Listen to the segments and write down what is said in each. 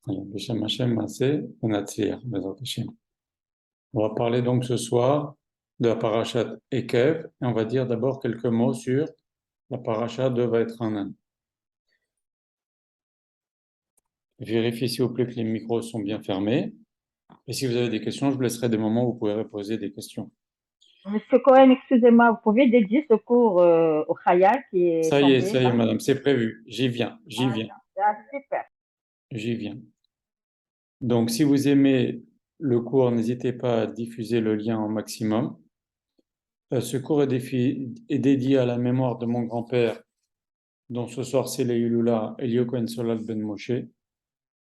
Beshem Hashem Maaseh Venatzliach, Bezrat Hashem. On va parler donc ce soir de la parashat Ekev et on va dire d'abord quelques mots sur la parasha de Vaïtranan. Vérifiez s'il vous plaît que les micros sont bien fermés. Et si vous avez des questions, je vous laisserai des moments où vous pourrez poser des questions. Monsieur Cohen, excusez-moi, vous pouvez dédier ce cours au Khaya qui est Ça y tombé est, là? madame, c'est prévu. J'y viens. Super. J'y viens. Donc, si vous aimez le cours, n'hésitez pas à diffuser le lien au maximum. Ce cours est dédié à la mémoire de mon grand-père, dont ce soir c'est l'Eilula, Elio Cohen Solal Ben Moshe.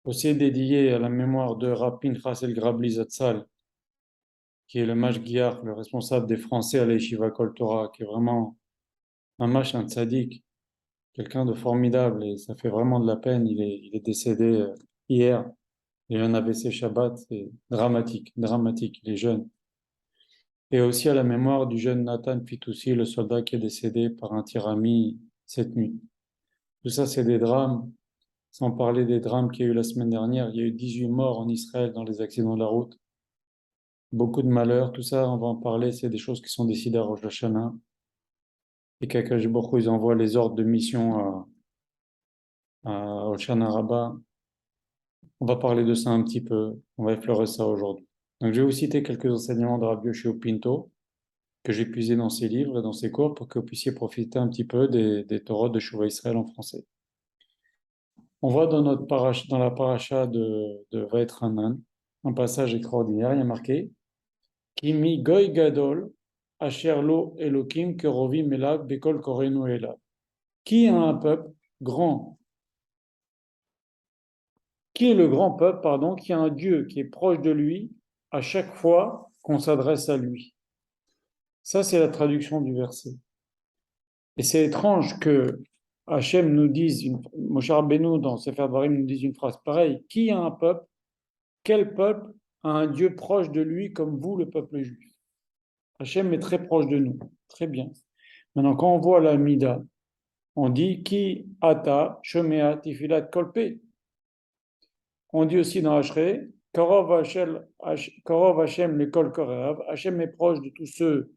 Aussi dédié à la mémoire de Rav Pinchas El Grabli Zatzal, qui est le Mashgiach, le responsable des Français à l'Yeshiva Kol Torah, qui est vraiment un tzaddik, quelqu'un de formidable, et ça fait vraiment de la peine. Il est décédé hier. Il a eu un AVC Shabbat, c'est dramatique, dramatique, il est jeune. Et aussi à la mémoire du jeune Nathan Fitoussi, le soldat qui est décédé par un tir ami cette nuit. Tout ça, c'est des drames. Sans parler des drames qu'il y a eu la semaine dernière, il y a eu 18 morts en Israël dans les accidents de la route. Beaucoup de malheurs, tout ça, on va en parler, c'est des choses qui sont décidées à Rosh Hashanah. Et qu'Akadosh Baruch Hu, ils envoient les ordres de mission à Hoshana Rabbah. On va parler de ça un petit peu, on va effleurer ça aujourd'hui. Donc je vais vous citer quelques enseignements de Rabbi Yoshio Pinto que j'ai puisés dans ses livres et dans ses cours pour que vous puissiez profiter un petit peu des Torahs de Shuvah Israël en français. On voit dans dans la paracha de Vaïtranan un passage extraordinaire, il y a marqué Kimi goy gadol asher lo elokim kerovim elav bekol korenu elav. Qui a un peuple grand? Qui est le grand peuple, pardon, qui a un Dieu qui est proche de lui à chaque fois qu'on s'adresse à lui? Ça, c'est la traduction du verset. Et c'est étrange que Hachem nous dise, Moshe Rabbeinu dans Sefer Dvarim nous dise une phrase pareille. Qui a un peuple? Quel peuple a un Dieu proche de lui comme vous, le peuple juif? Hachem est très proche de nous. Très bien. Maintenant, quand on voit la Mida, on dit Ki ata shomea tifilat kolpe. On dit aussi dans Hachré, Korov Hashem le kol korav. Hachem est proche de tous ceux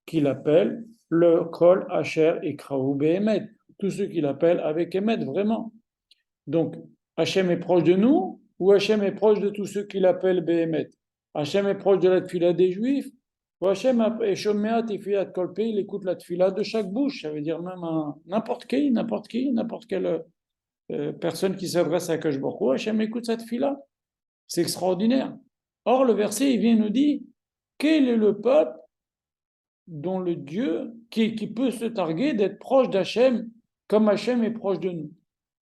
qui l'appellent, le kol Hacher et kraou behemet. Tous ceux qui l'appellent avec Emet, vraiment. Donc, Hachem est proche de nous ou Hachem est proche de tous ceux qui l'appellent Behemet? Hachem est proche de la tfila des Juifs ou Hachem est Shomea Tefilat Kolpe, il écoute la tfila de chaque bouche. Ça veut dire même n'importe quelle personne qui s'adresse à Kadosh Baruch Hu, Hachem écoute cette tfila. C'est extraordinaire. Or, le verset, il vient nous dire quel est le peuple dont le Dieu qui peut se targuer d'être proche d'Hachem comme Hachem est proche de nous.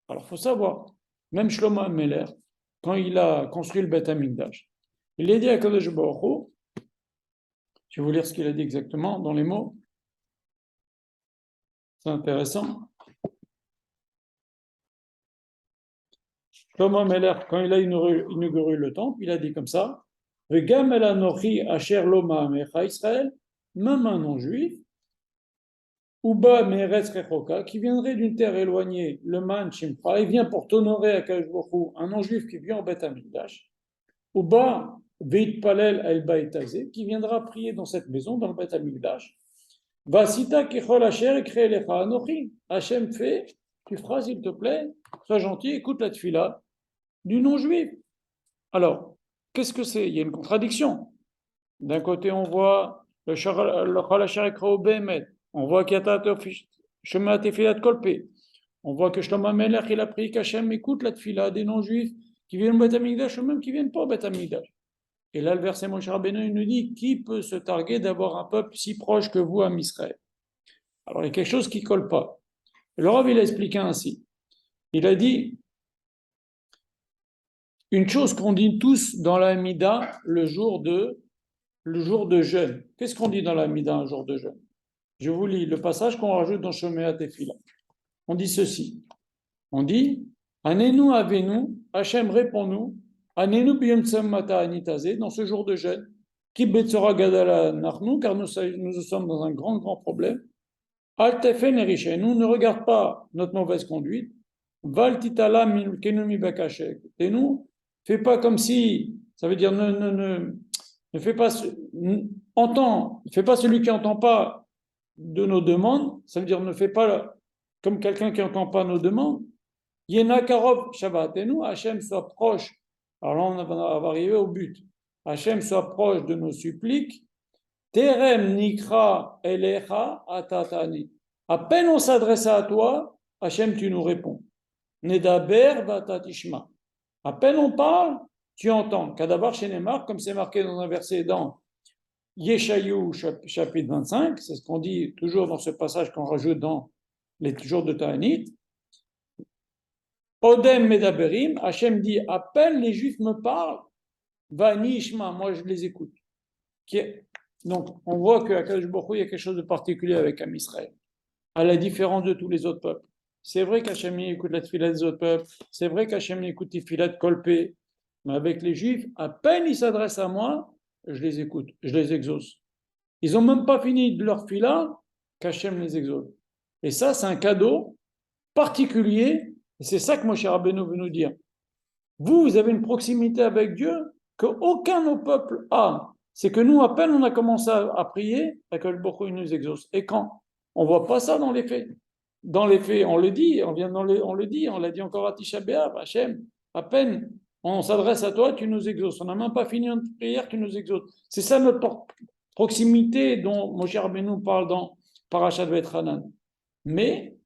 Alors, il faut savoir, même Shlomo Ameler, quand il a construit le Beth Amikdash, il a dit à Kadosh Baruch Hu, je vais vous lire ce qu'il a dit exactement dans les mots, c'est intéressant. Shlomo Ameler, quand il a inauguré le temple, il a dit comme ça, Vegam el anochi asher lo ma'amecha Israël, même un non-juif, Uba Meretz Rechoka, qui viendrait d'une terre éloignée, le Man Shimcha, il vient pour t'honorer à Kadosh Baruch Hu, un non-juif qui vient au Beth Amikdash. Uba Veit Palel El Baitazé, qui viendra prier dans cette maison, dans le Beth Amikdash. Vasita Kechol Asher Ekre Lecha Anochi. Hachem fait, tu feras s'il te plaît, sois gentil, écoute la tfila du non-juif. Alors, qu'est-ce que c'est? Il y a une contradiction. D'un côté, on voit le Chol Asher Ekre Behemet. On voit qu'il y a Shema Tefilat Kolpe. On voit que Shlomo Melech, il a prié qu'Hachem écoute la tfila des non-juifs qui viennent au Beth Amikdash ou même qui ne viennent pas au Beth Amikdash. Et là, le verset Moshe Rabbeinu nous dit qui peut se targuer d'avoir un peuple si proche que vous, à Israël? Alors, il y a quelque chose qui ne colle pas. Le Rav, il a expliqué ainsi. Il a dit une chose qu'on dit tous dans la Mida le jour de jeûne. Qu'est-ce qu'on dit dans la Mida un jour de jeûne? Je vous lis le passage qu'on rajoute dans Shomea Tefila. On dit ceci. On dit Anenu avenu, Hachem répond-nous, Anenu biyom mata anitaze, dans ce jour de jeûne, Ki betzora gadala narnu, car nous sommes dans un grand, grand problème. Al tefen erishenu, ne regarde pas notre mauvaise conduite. Val titala kenumi bakashek. Et nous, Fais pas comme si, ça veut dire ne fais pas, fais pas celui qui n'entend pas de nos demandes, ça veut dire ne fais pas comme quelqu'un qui n'entend pas nos demandes. Yena Karov Shabbat, et nous, Hachem soit proche. Alors là, on va arriver au but. Hachem soit proche de nos suppliques. Terem Nikra Elecha Atatani. À peine on s'adresse à toi, Hachem, tu nous réponds. Nedaber Vatatishma. À peine on parle, tu entends. Kadabar Shenemar, comme c'est marqué dans un verset dans Yeshayu, chapitre 25, c'est ce qu'on dit toujours dans ce passage qu'on rajoute dans les jours de Ta'anit. Odem Medaberim, Hachem dit, à peine les Juifs me parlent, Vani Ishma, moi je les écoute. Donc, on voit qu'à Kadosh Baruch Hu, il y a quelque chose de particulier avec Am Israël, à la différence de tous les autres peuples. C'est vrai qu'Hachem écoute la tefila des autres peuples, c'est vrai qu'Hachem écoute la tefila de Kolpé, mais avec les Juifs, à peine ils s'adressent à moi, je les écoute, je les exauce. Ils n'ont même pas fini de leur fila qu'Hachem les exauce. Et ça, c'est un cadeau particulier, et c'est ça que Moshe Rabbeinu veut nous dire. Vous avez une proximité avec Dieu qu'aucun de nos peuples a. C'est que nous, à peine on a commencé à prier, Akadosh Baruch Hu nous exauce. Et quand on ne voit pas ça dans les faits. Dans les faits, on le dit, on le dit, on l'a dit encore à Tisha B'Av, Hachem, à peine on s'adresse à toi, tu nous exauces. On n'a même pas fini notre prière, tu nous exauces. C'est ça notre proximité dont Moshe Rabbeinu parle dans Parashat Va'etchanan. Mais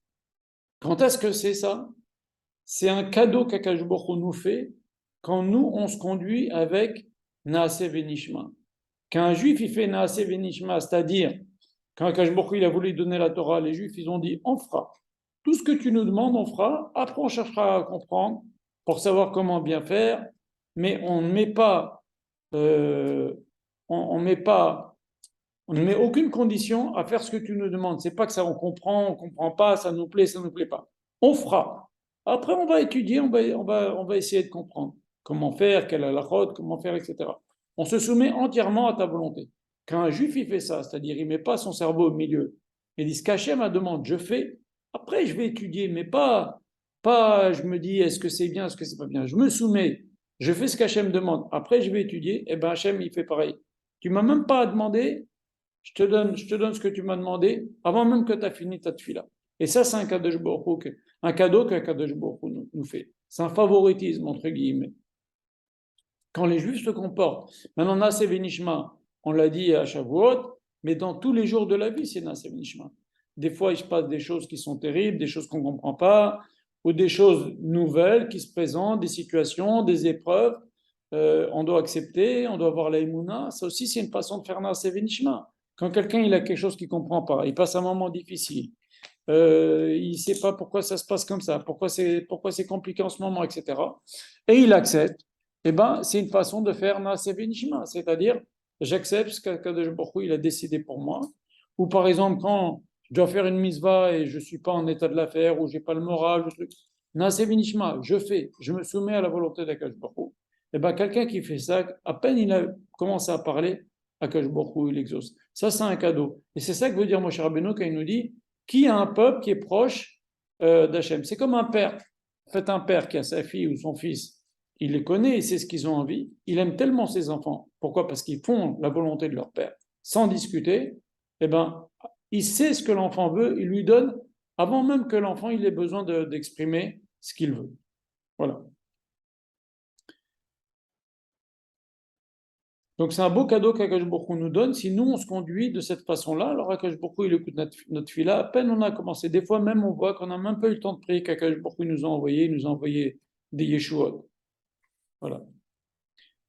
quand est-ce que c'est ça? C'est un cadeau qu'Akadosh Baruch Hu nous fait quand nous, on se conduit avec Naaseh Venishma. Quand un juif, il fait Naaseh Venishma, c'est-à-dire, quand Akadosh Baruch Hu, il a voulu donner la Torah, les juifs, ils ont dit, on fera. Tout ce que tu nous demandes, on fera. Après, on cherchera à comprendre pour savoir comment bien faire. Mais on ne met pas, on ne met aucune condition à faire ce que tu nous demandes. C'est pas que ça, on comprend pas, ça nous plaît pas. On fera. Après, on va étudier, on va essayer de comprendre comment faire, quelle est la route, comment faire, etc. On se soumet entièrement à ta volonté. Quand un juif, il fait ça, c'est-à-dire il ne met pas son cerveau au milieu, il dit ce qu'Hachem me demande, je fais. Après, je vais étudier, mais pas je me dis est-ce que c'est bien, est-ce que c'est pas bien. Je me soumets, je fais ce qu'Hachem demande. Après, je vais étudier, et bien Hachem, il fait pareil. Tu ne m'as même pas demandé, je te donne ce que tu m'as demandé avant même que tu as fini ta tefila. Et ça, c'est un cadeau qu'un Kadosh Baruch Hu nous fait. C'est un favoritisme, entre guillemets. Quand les Juifs se comportent, maintenant, Naaseh Venishma, on l'a dit à Shavuot, mais dans tous les jours de la vie, c'est Naaseh Venishma. Des fois, il se passe des choses qui sont terribles, des choses qu'on ne comprend pas, ou des choses nouvelles qui se présentent, des situations, des épreuves. On doit accepter, on doit avoir la émouna. Ça aussi, c'est une façon de faire Naaseh Venishma. Quand quelqu'un il a quelque chose qu'il ne comprend pas, il passe un moment difficile, il ne sait pas pourquoi ça se passe comme ça, pourquoi c'est compliqué en ce moment, etc. Et il accepte. Eh ben, c'est une façon de faire Naaseh Venishma, c'est-à-dire j'accepte ce qu'Akadosh Baruch Hu il a décidé pour moi. Ou par exemple, quand je dois faire une mitzvah et je ne suis pas en état de la faire, ou je n'ai pas le moral, Naaseh Venishma, je fais, je me soumets à la volonté d'Akadosh Baruch Hu. Eh ben, quelqu'un qui fait ça, à peine il a commencé à parler, Akadosh Baruch Hu il exauce. Ça, c'est un cadeau. Et c'est ça que veut dire Moshe Rabbeinu quand il nous dit qui a un peuple qui est proche d'Hachem. C'est comme un père. Faites un père qui a sa fille ou son fils, il les connaît, il sait ce qu'ils ont envie, il aime tellement ses enfants. Pourquoi? Parce qu'ils font la volonté de leur père, sans discuter. Eh ben, il sait ce que l'enfant veut, il lui donne avant même que l'enfant il ait besoin d'exprimer ce qu'il veut. Voilà. Donc c'est un beau cadeau qu'Akadosh Baruch Hu nous donne. Si nous, on se conduit de cette façon-là, alors Akadosh Baruch Hu, il écoute notre fila. À peine on a commencé. Des fois même, on voit qu'on n'a même pas eu le temps de prier qu'Akadosh Baruch Hu nous a envoyé. Il nous a envoyé des Yeshuot. Voilà.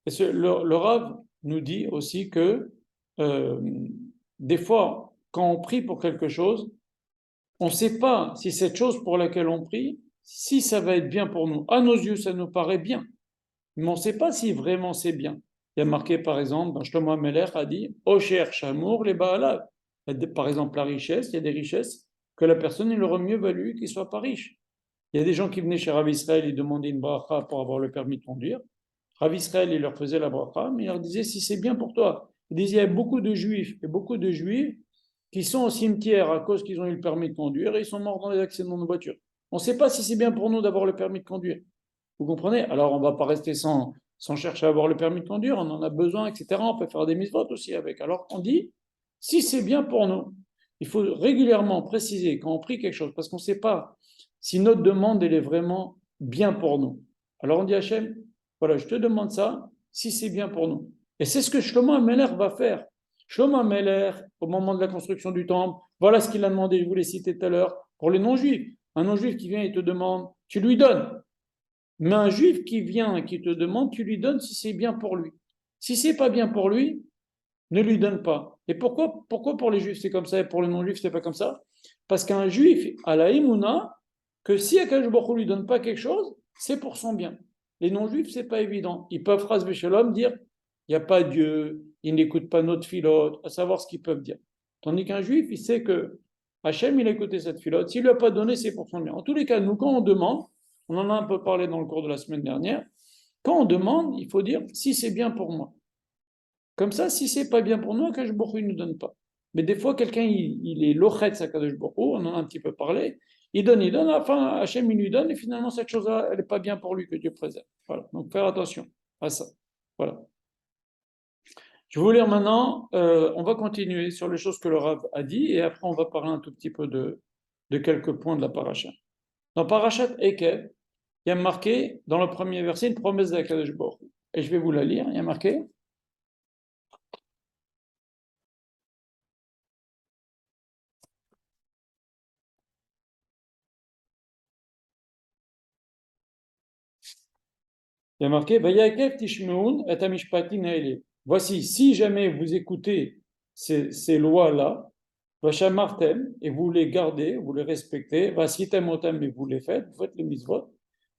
Et le Rav nous dit aussi que des fois, quand on prie pour quelque chose, on ne sait pas si cette chose pour laquelle on prie, si ça va être bien pour nous. À nos yeux, ça nous paraît bien. Mais on ne sait pas si vraiment c'est bien. Il y a marqué, par exemple, dans Shlomo HaMelech a dit Osher Shamour les Baalav. Par exemple, la richesse, il y a des richesses que la personne, il aurait mieux valu qu'il ne soit pas riche. Il y a des gens qui venaient chez Rav Israël, ils demandaient une bracha pour avoir le permis de conduire. Rav Israël, il leur faisait la bracha, mais il leur disait si c'est bien pour toi. Il disait il y a beaucoup de juifs et beaucoup de juifs qui sont au cimetière à cause qu'ils ont eu le permis de conduire et ils sont morts dans les accidents de voiture. On ne sait pas si c'est bien pour nous d'avoir le permis de conduire. Vous comprenez? Alors, on ne va pas rester sans chercher à avoir le permis de conduire, on en a besoin, etc. On peut faire des mises votes aussi avec. Alors, on dit, si c'est bien pour nous, il faut régulièrement préciser quand on prie quelque chose, parce qu'on ne sait pas si notre demande, elle est vraiment bien pour nous. Alors, on dit à Hachem, voilà, je te demande ça, si c'est bien pour nous. Et c'est ce que Shlomo Ameler va faire. Shlomo Ameler, au moment de la construction du temple, voilà ce qu'il a demandé, je vous l'ai cité tout à l'heure, pour les non-juifs. Un non-juif qui vient et te demande, tu lui donnes. Mais un juif qui vient et qui te demande, tu lui donnes si c'est bien pour lui. Si c'est pas bien pour lui, ne lui donne pas. Et pourquoi pour les juifs c'est comme ça et pour les non-juifs c'est pas comme ça? Parce qu'un juif a la émouna que si Akash Baruch Hu lui donne pas quelque chose, c'est pour son bien. Les non-juifs, c'est pas évident. Ils peuvent, phrase Shalom, dire il n'y a pas Dieu, ils n'écoutent pas notre filote, à savoir ce qu'ils peuvent dire. Tandis qu'un juif, il sait que Hachem, il a écouté cette filote. S'il ne lui a pas donné, c'est pour son bien. En tous les cas, nous, quand on demande, on en a un peu parlé dans le cours de la semaine dernière, quand on demande, il faut dire si c'est bien pour moi. Comme ça, si c'est pas bien pour nous, Akash Baruch Hu ne nous donne pas. Mais des fois, quelqu'un, il est lochet Akadosh Baruch Hu, on en a un petit peu parlé, il donne, à la fin, Hachem, il lui donne, et finalement, cette chose-là, elle n'est pas bien pour lui, que Dieu préserve. Voilà, donc faire attention à ça. Voilà. Je vais vous lire maintenant, on va continuer sur les choses que le Rav a dit, et après, on va parler un tout petit peu de quelques points de la paracha. Dans Parashat Ekev, il y a marqué, dans le premier verset, une promesse d'Akadosh Baruch Hu. Et je vais vous la lire, il y a marqué, il y a marqué Vayakev Tishmeun et Amishpatin Haele. Voici, si jamais vous écoutez ces lois-là, Vachamartem, et vous les gardez, vous les respectez, Vasitem Otam, et vous les faites, vous faites les mitzvot,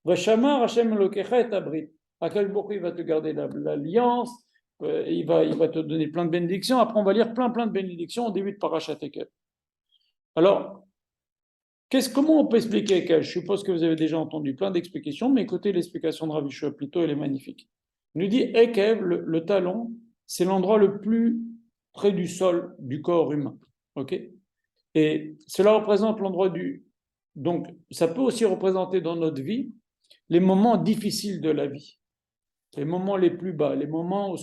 Vachamar Hashem Elokecha et Abrit. Akal Bokhu, il va te garder l'alliance, il va te donner plein de bénédictions. Après, on va lire plein de bénédictions au début de Parashat Ekev. Alors, comment on peut expliquer Ekev? Je suppose que vous avez déjà entendu plein d'explications, mais écoutez l'explication de Rav Yeshua plutôt, elle est magnifique. Il nous dit Ekev, le talon, c'est l'endroit le plus près du sol du corps humain. Ok? Et cela représente l'endroit du. Donc, ça peut aussi représenter dans notre vie les moments difficiles de la vie, les moments les plus bas, les moments où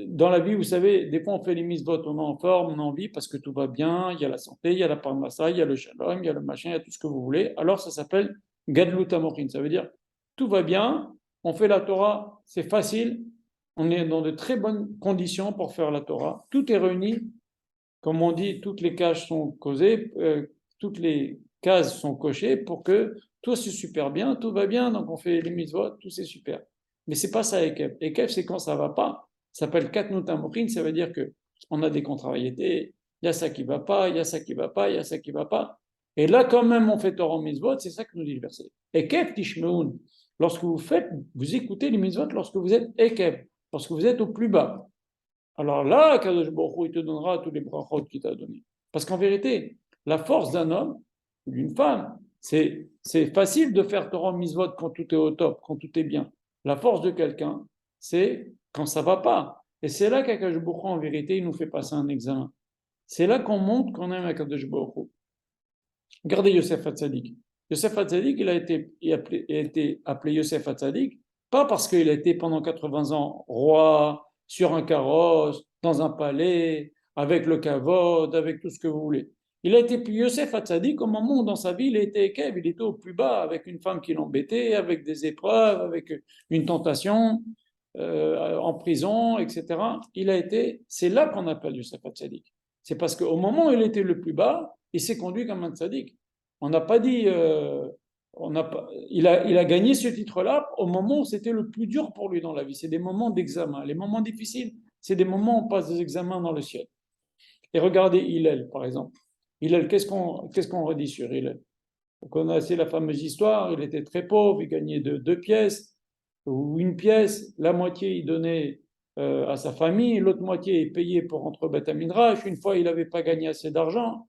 dans la vie, vous savez, des fois on fait les mises-votes, on est en forme, on a envie parce que tout va bien, il y a la santé, il y a la parnassa, il y a le shalom, il y a le machin, il y a tout ce que vous voulez. Alors ça s'appelle gadlut amochin, ça veut dire tout va bien, on fait la Torah, c'est facile, on est dans de très bonnes conditions pour faire la Torah, tout est réuni, comme on dit, toutes les cases sont causées, toutes les cases sont cochées pour que tout c'est super bien, tout va bien, donc on fait les mises-votes, tout c'est super. Mais c'est pas ça Ekev. Ekev, c'est quand ça va pas. Ça s'appelle Katnut Amochin, ça veut dire que on a des contrariétés, il y a ça qui va pas, il y a ça qui va pas, il y a ça qui va pas. Et là, quand même, on fait Torah mitzvot, c'est ça que nous dit le verset. Ekev tishmeun. Lorsque vous écoutez les mitzvot lorsque vous êtes Ekev, lorsque vous êtes au plus bas. Alors là, Kadosh Baruch Hu, il te donnera tous les brachot qu'il t'a donnés. Parce qu'en vérité, la force d'un homme, d'une femme, c'est facile de faire Torah mitzvot quand tout est au top, quand tout est bien. La force de quelqu'un, c'est quand ça va pas. Et c'est là qu'Akadosh Baruch Hu, en vérité, il nous fait passer un examen. C'est là qu'on montre qu'on aime Akadosh Baruch Hu. Regardez Yosef Hatzadik. Yosef Hatzadik, il a été appelé Yosef Hatzadik, pas parce qu'il a été pendant 80 ans roi, sur un carrosse, dans un palais, avec le kavod, avec tout ce que vous voulez. Il a été Yosef Hatzadik au moment où dans sa vie il était Ekev, il était au plus bas, avec une femme qui l'embêtait, avec des épreuves, avec une tentation, en prison, etc. C'est là qu'on appelle Yosef Hatzadik. C'est parce qu'au moment où il était le plus bas, il s'est conduit comme un tzaddik. On n'a pas dit, il a gagné ce titre-là au moment où c'était le plus dur pour lui dans la vie. C'est des moments d'examen. Les moments difficiles, c'est des moments où on passe des examens dans le ciel. Et regardez Hillel, par exemple. Hillel, qu'est-ce qu'on redit sur Hillel? Vous connaissez la fameuse histoire, il était très pauvre, il gagnait deux pièces ou une pièce, la moitié il donnait à sa famille, l'autre moitié il payait pour rentrer au Beth Midrash. Une fois, il n'avait pas gagné assez d'argent,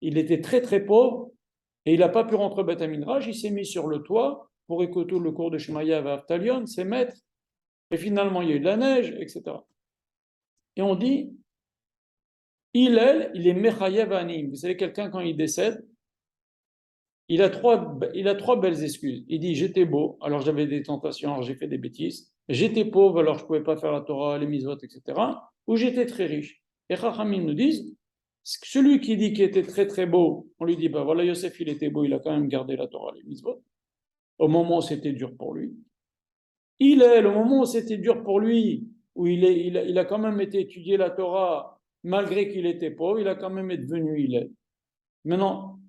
il était très pauvre et il n'a pas pu rentrer au Beth Midrash. Il s'est mis sur le toit pour écouter le cours de Shemaya Aftalion, ses maîtres, et finalement il y a eu de la neige, etc. Et on dit, il est Mechayev Anim. Vous savez, quelqu'un quand il décède, il a trois belles excuses. Il dit, j'étais beau, alors j'avais des tentations, alors j'ai fait des bêtises. J'étais pauvre, alors je ne pouvais pas faire la Torah, les mitzvot, etc. Ou j'étais très riche. Et Chachamim nous disent, celui qui dit qu'il était très très beau, on lui dit, bah voilà, Yosef, il était beau, il a quand même gardé la Torah, les mitzvot. Au moment où c'était dur pour lui. Le moment où c'était dur pour lui, où il a quand même été étudier la Torah, malgré qu'il était pauvre, il a quand même été devenu Hillel. Maintenant,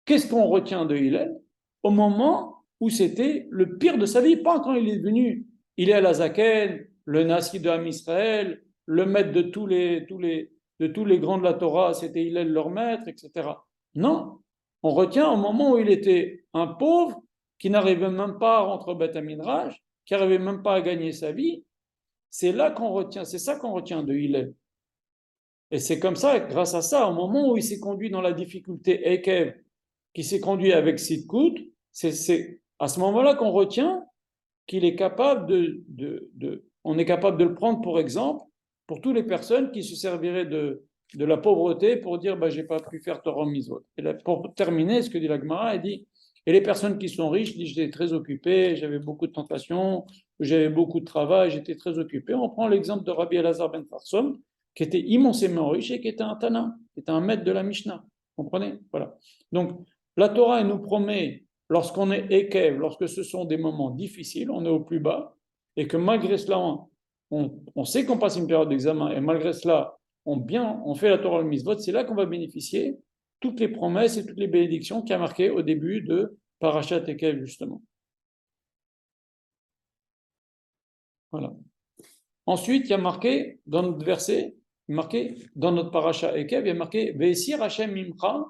qu'est-ce qu'on retient de Hillel? Au moment où c'était le pire de sa vie, pas quand il est devenu Hillel Azaken, le Nassi de Ham Israël, le maître de tous les grands de la Torah, c'était Hillel leur maître, etc. Non, on retient au moment où il était un pauvre qui n'arrivait même pas à rentrer au Beth Midrash, qui n'arrivait même pas à gagner sa vie. C'est là qu'on retient, c'est ça qu'on retient de Hillel. Et c'est comme ça, grâce à ça, au moment où il s'est conduit dans la difficulté Ekev, qui s'est conduit avec Sidkout, c'est à ce moment-là qu'on retient qu'il est capable on est capable de le prendre pour exemple pour toutes les personnes qui se serviraient de la pauvreté pour dire bah, j'ai pas pu faire Torah Mitzvot. Et là, pour terminer, ce que dit la Gemara, elle dit et les personnes qui sont riches disent j'étais très occupé, j'avais beaucoup de tentations, j'avais beaucoup de travail, j'étais très occupé. On prend l'exemple de Rabbi Elazar ben Farsom, qui était immensément riche et qui était un Tana, qui était un maître de la Mishnah. Vous comprenez? Voilà. Donc, la Torah, elle nous promet, lorsqu'on est ékev, lorsque ce sont des moments difficiles, on est au plus bas, et que malgré cela, on sait qu'on passe une période d'examen, et malgré cela, on fait la Torah le mitzvot, c'est là qu'on va bénéficier toutes les promesses et toutes les bénédictions qu'il y a marquées au début de Parashat Ekev, justement. Voilà. Ensuite, il y a marqué dans notre verset, marqué dans notre Parashat Ekev, il y a marqué Ve'esir Hashem Mimcha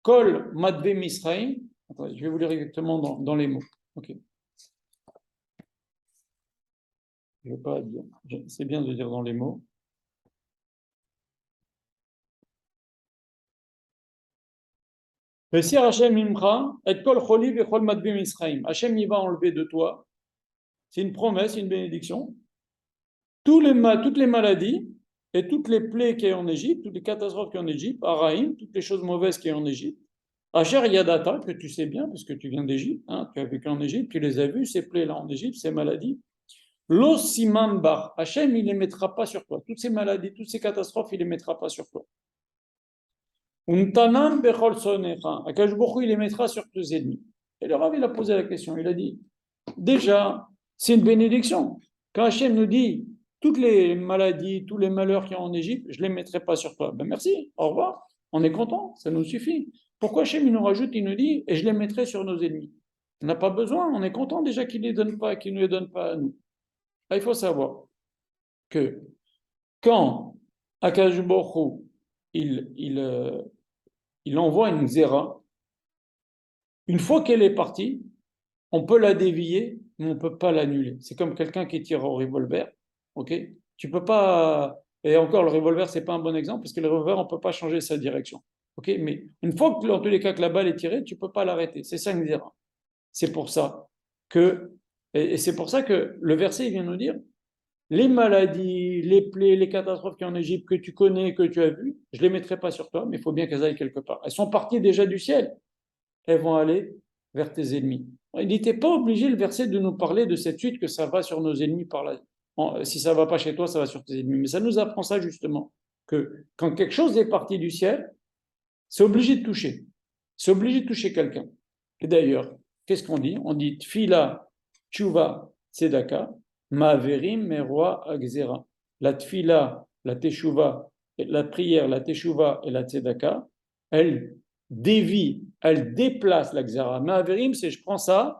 Kol Madve Misraim. Je vais vous lire exactement dans les mots. Ok. Je vais pas dire. C'est bien de dire dans les mots. Ve'esir Hashem Mimcha et Kol Choli ve'Kol Madve Misraim. Hashem il va enlever de toi. C'est une promesse, une bénédiction. Toutes les maladies et toutes les plaies qu'il y a en Égypte, toutes les catastrophes qu'il y a en Égypte, Araïm, toutes les choses mauvaises qu'il y a en Égypte, Asher Yadata, que tu sais bien, parce que tu viens d'Égypte, hein, tu as vécu en Égypte, tu les as vus, ces plaies-là en Égypte, ces maladies. L'Osimam Bar, Hachem, il ne les mettra pas sur toi. Toutes ces maladies, toutes ces catastrophes, il ne les mettra pas sur toi. Untanam Bechol Sonecha, Akash Bokhu, il les mettra sur tes ennemis. Et le Rav, il a posé la question, il a dit, déjà, c'est une bénédiction. Quand Hachem nous dit, toutes les maladies, tous les malheurs qu'il y a en Égypte, je ne les mettrai pas sur toi. Ben merci, au revoir, on est content, ça nous suffit. Pourquoi Hachem il nous rajoute, il nous dit, et je les mettrai sur nos ennemis? On n'a pas besoin, on est content déjà qu'il ne les donne pas, qu'il ne les donne pas à nous. Là, il faut savoir que quand Akash Baruch il envoie une zéra, une fois qu'elle est partie, on peut la dévier, mais on ne peut pas l'annuler. C'est comme quelqu'un qui tire au revolver, ok? Tu peux pas. Et encore, le revolver, c'est pas un bon exemple parce que le revolver, on ne peut pas changer sa direction, ok? Mais une fois que, dans tous les cas, que la balle est tirée, tu ne peux pas l'arrêter. C'est ça une zéra. C'est pour ça que, et c'est pour ça que le verset il vient nous dire les maladies, les plaies, les catastrophes qu'il y a en Égypte que tu connais, que tu as vues, je ne les mettrai pas sur toi, mais il faut bien qu'elles aillent quelque part. Elles sont parties déjà du ciel. Elles vont aller vers tes ennemis. Il n'était pas obligé, le verset, de nous parler de cette suite que ça va sur nos ennemis par là. Si ça ne va pas chez toi, ça va sur tes ennemis. Mais ça nous apprend ça justement, que quand quelque chose est parti du ciel, c'est obligé de toucher. C'est obligé de toucher quelqu'un. Et d'ailleurs, qu'est-ce qu'on dit? On dit Tfila, Tchouva, Tzedaka, Ma'averim, Meroi, Agzera. La Tfila, la Teshuva, la prière, la Teshuva et la Tzedaka, elles dévient, elles déplacent la Gzera. Ma'averim, c'est je prends ça,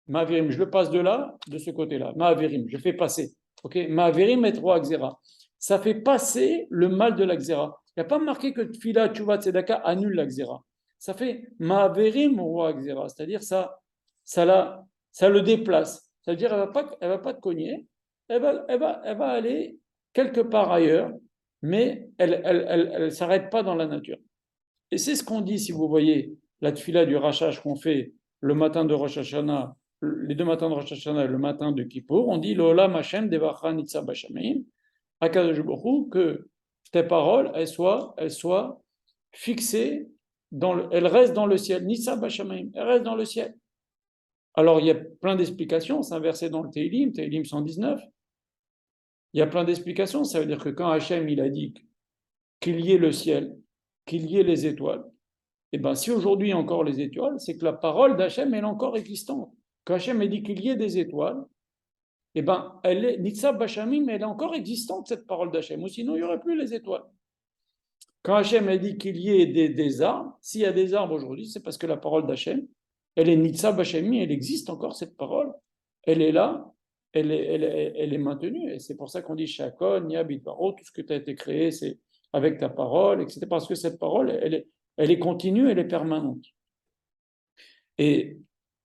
Ma'averim, je le passe de là, de ce côté-là. Ma'averim, je fais passer. Ok? Ma'averim et Roi Agzera. Ça fait passer le mal de la Gzera. Il n'y a pas marqué que Tfila, Tchouva, Tzedaka annule la Gzera. Ça fait Ma'averim Roi Agzera, c'est-à-dire ça le déplace. Ça veut dire elle va pas te cogner, elle va aller quelque part ailleurs, mais elle s'arrête pas dans la nature. Et c'est ce qu'on dit, si vous voyez, la tfila du rachage qu'on fait le matin de Rosh Hashanah, les deux matins de Rosh Hashanah et le matin de Kippour, on dit L'Olam Hashem Devacha Nitza Bashamim, Akadosh Baruch Hu, que tes paroles, elles soient fixées elle reste dans le ciel. Nitsa Bashamayim, elle reste dans le ciel. Alors, il y a plein d'explications. C'est un verset dans le Teilim 119. Il y a plein d'explications. Ça veut dire que quand Hachem, il a dit qu'il y ait le ciel, qu'il y ait les étoiles, et bien, si aujourd'hui il y a encore les étoiles, c'est que la parole d'Hachem, elle est encore existante. Quand Hachem a dit qu'il y ait des étoiles, et bien, elle est, Nitsa Bashamim, elle est encore existante, cette parole d'Hachem, ou sinon il n'y aurait plus les étoiles. Quand Hachem a dit qu'il y ait des arbres, s'il y a des arbres aujourd'hui, c'est parce que la parole d'Hachem, elle est Nitsa Bashamim, elle existe encore, cette parole. Elle est là, elle est maintenue. Et c'est pour ça qu'on dit Shakon, Yabit Baro, tout ce que tu as été créé, c'est avec ta parole, etc. Parce que cette parole, elle est continue, elle est permanente. Et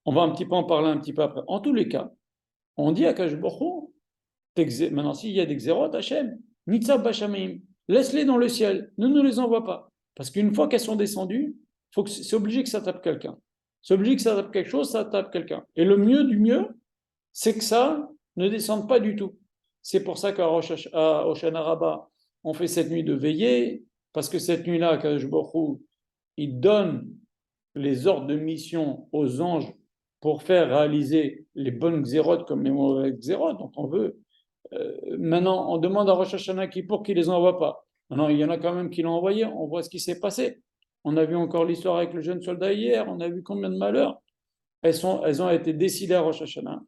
on va un petit peu en parler un petit peu après. En tous les cas, on dit à Kajborou, maintenant s'il y a des xérot, Hachem, Nitzab Bashamim, laisse-les dans le ciel, ne nous les envoie pas. Parce qu'une fois qu'elles sont descendues, c'est obligé que ça tape quelqu'un. C'est obligé que ça tape quelque chose, ça tape quelqu'un. Et le mieux du mieux, c'est que ça ne descende pas du tout. C'est pour ça qu'à Hoshana Rabbah, on fait cette nuit de veillée, parce que cette nuit-là, Kajborou, il donne les ordres de mission aux anges pour faire réaliser les bonnes xérotes comme les mauvaises xérotes. Donc on veut. Maintenant, on demande à Rosh Hashanah pour qu'il ne les envoie pas. Maintenant, il y en a quand même qui l'ont envoyé. On voit ce qui s'est passé. On a vu encore l'histoire avec le jeune soldat hier. On a vu combien de malheurs. Elles ont été décidées à Rosh Hashanah.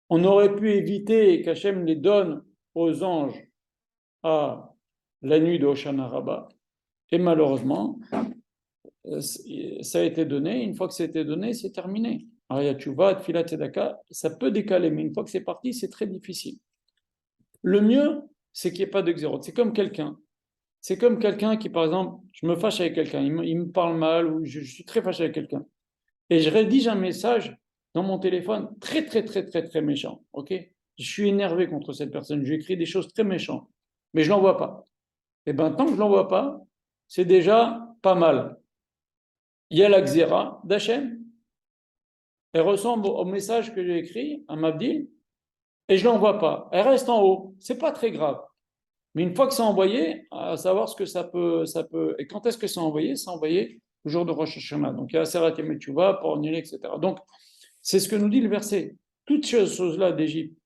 On aurait pu éviter qu'Hachem les donne aux anges à la nuit de Hoshana Rabbah. Et malheureusement, ça a été donné. Une fois que ça a été donné, c'est terminé. Alors, il y a Tchouva, Tfilat, Tzedaka, ça peut décaler, mais une fois que c'est parti, c'est très difficile. Le mieux, c'est qu'il n'y ait pas de xérote. C'est comme quelqu'un. C'est comme quelqu'un qui, par exemple, je me fâche avec quelqu'un, il me parle mal, ou je suis très fâché avec quelqu'un. Et je rédige un message dans mon téléphone très, très, très, très, très méchant. Ok? Je suis énervé contre cette personne. Je lui écris des choses très méchantes. Mais je ne l'envoie pas. Et bien, tant que je ne l'envoie pas, c'est déjà pas mal. Il y a la xéra d'Hachem. Elle ressemble au message que j'ai écrit à Mabdil et je ne l'envoie pas. Elle reste en haut. C'est pas très grave. Mais une fois que c'est envoyé, à savoir ce que ça peut. Et quand est-ce que c'est envoyé? C'est envoyé le jour de Rosh Hashanah. Donc il y a Serat Yom Teshuvah pour annuler, etc. Donc c'est ce que nous dit le verset. Toutes ces choses-là d'Égypte,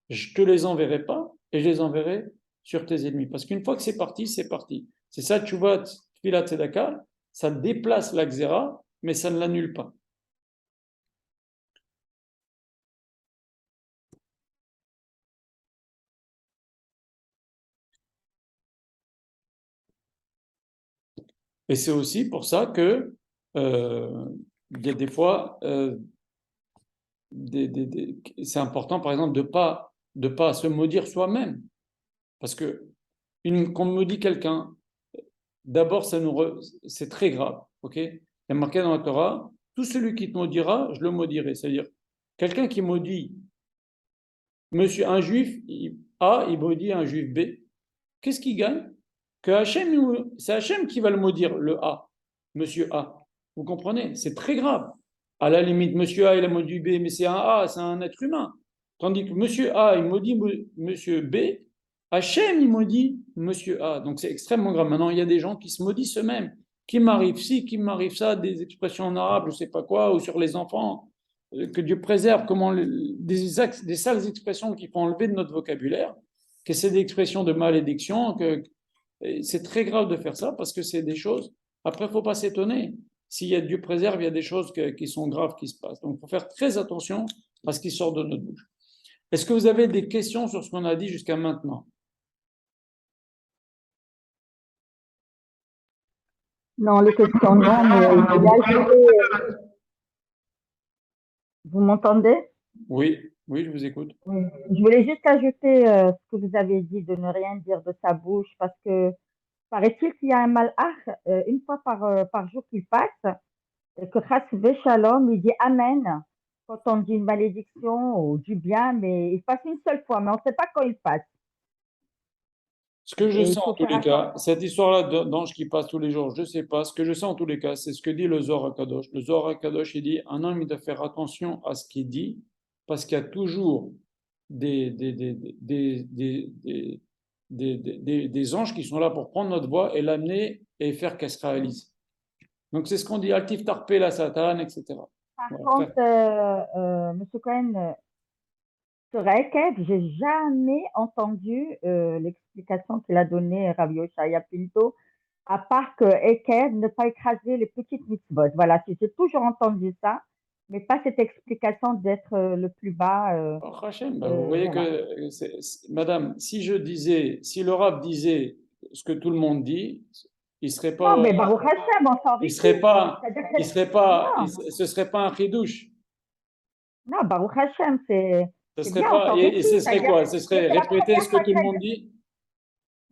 je ne te les enverrai pas et je les enverrai sur tes ennemis. Parce qu'une fois que c'est parti, c'est parti. C'est ça, Teshuvah, Tfilat, Tzedaka, ça déplace la xéra, mais ça ne l'annule pas. Et c'est aussi pour ça que il y a des fois, c'est important, par exemple, de pas se maudire soi-même. Parce que qu'on maudit quelqu'un, d'abord, c'est très grave. Ok? Il y a marqué dans la Torah, tout celui qui te maudira, je le maudirai. C'est-à-dire, quelqu'un qui maudit monsieur, un juif A, il maudit un juif B. Qu'est-ce qu'il gagne? C'est Hachem qui va le maudire, le A, monsieur A. Vous comprenez? C'est très grave. À la limite, monsieur A, il a maudit B, mais c'est un A, c'est un être humain. Tandis que monsieur A, il maudit monsieur B, Hachem, il maudit monsieur A. Donc c'est extrêmement grave. Maintenant, il y a des gens qui se maudissent eux-mêmes. Qui m'arrive ci, qui m'arrive ça, des expressions en arabe, je ne sais pas quoi, ou sur les enfants, que Dieu préserve, des sales expressions qui font enlever de notre vocabulaire, que c'est des expressions de malédiction, c'est très grave de faire ça parce que c'est des choses. Après, il ne faut pas s'étonner. S'il y a Dieu préserve, il y a des choses qui sont graves qui se passent. Donc, il faut faire très attention à ce qui sort de notre bouche. Est-ce que vous avez des questions sur ce qu'on a dit jusqu'à maintenant? Non, les questions non, mais je voulais ajouter, vous m'entendez? Oui, oui, je vous écoute. Oui. Je voulais juste ajouter ce que vous avez dit de ne rien dire de sa bouche parce que paraît-il qu'il y a un malach une fois par jour qu'il passe et que Chas Shalom, il dit Amen quand on dit une malédiction ou du bien, mais il passe une seule fois, mais on ne sait pas quand il passe. Ce que je Et il sais en faut tous faire les attention. cas, cette histoire-là d'ange qui passe tous les jours, je ne sais pas. Ce que je sais en tous les cas, c'est ce que dit le Zohar HaKadosh. Le Zohar HaKadosh, il dit, un homme, il doit faire attention à ce qu'il dit, parce qu'il y a toujours des, des, des, des, des, des, des anges qui sont là pour prendre notre voix et l'amener et faire qu'elle se réalise. Donc, c'est ce qu'on dit, Altif Tarpé, la Satan, etc. Par Voilà, contre, Monsieur Cohen, sur Eked, j'ai jamais entendu l'explication qu'il a donnée Rabbi Oshaya Pinto, à part que Eked, ne pas écraser les petites mitzvot. Voilà, j'ai toujours entendu ça, mais pas cette explication d'être le plus bas. Baruch Hashem, ben, vous voyez que, Voilà. madame, si le Rav disait ce que tout le monde dit, il serait Non, pas, mais Baruch Hashem, on il serait s'enrichit. pas, C'est-à-dire il que, serait pas, non, ce serait pas un chidouche. non, Baruch Hashem, Ce c'est serait bien, on pas, et s'enrichit. ce serait C'est-à-dire, quoi? Ce mais serait c'est la répéter ce première que fois tout le qu'il monde dit?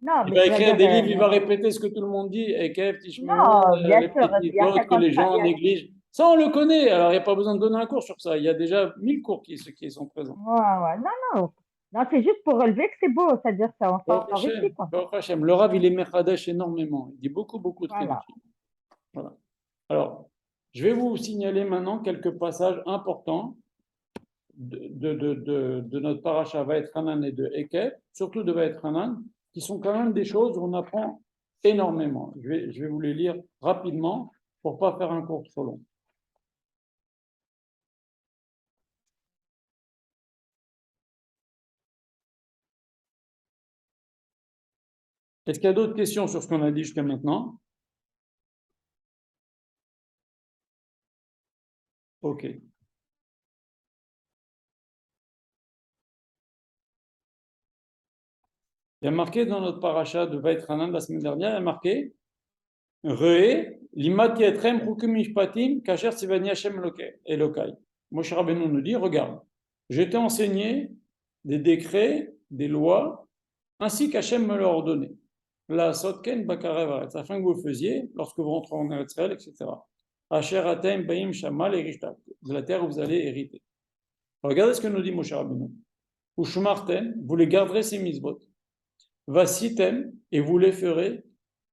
Non, Il mais va écrire c'est-à-dire, des livres, il va répéter ce que tout le monde dit, et Kev, Tishmeoun, non, bien les sûr, petites il y a mitzvot que 50, les gens négligent. Ça, on le connaît, alors il n'y a pas besoin de donner un cours sur ça. Il y a déjà 1000 cours qui sont présents. ouais, ouais, non, non. Non, c'est juste pour relever que c'est beau, c'est-à-dire ça, on Baruch s'enrichit, Hashem, quoi. Baruch Hashem. Le Rav, il est Mechadesh énormément. Il dit beaucoup, beaucoup de Voilà. Chidushim. Voilà. Alors, je vais vous signaler maintenant quelques passages importants de notre paracha Vaet Hanan et de Ekev, surtout de Vaet Hanan, qui sont quand même des choses où on apprend énormément. Je vais vous les lire rapidement pour ne pas faire un cours trop long. Est-ce qu'il y a d'autres questions sur ce qu'on a dit jusqu'à maintenant? Ok. Il y a marqué dans notre paracha de Vaet Hanan la semaine dernière, il y a marqué Re, limati etrem chukim mishpatim kasher tzivani Hashem Elokai. Moshe Rabbeinu nous dit, regarde, je t'ai enseigné des décrets, des lois, ainsi qu'Hachem me l'a ordonné. La sotken bakarev aretz, afin que vous le faisiez lorsque vous rentrez en Eretz Israël, etc. Asher atem baim shamal erishtak, de la terre où vous allez hériter. Regardez ce que nous dit Moshe Rabbeinu. Ushmartem, vous les garderez ces mitzvot. Vasitem, et vous les ferez.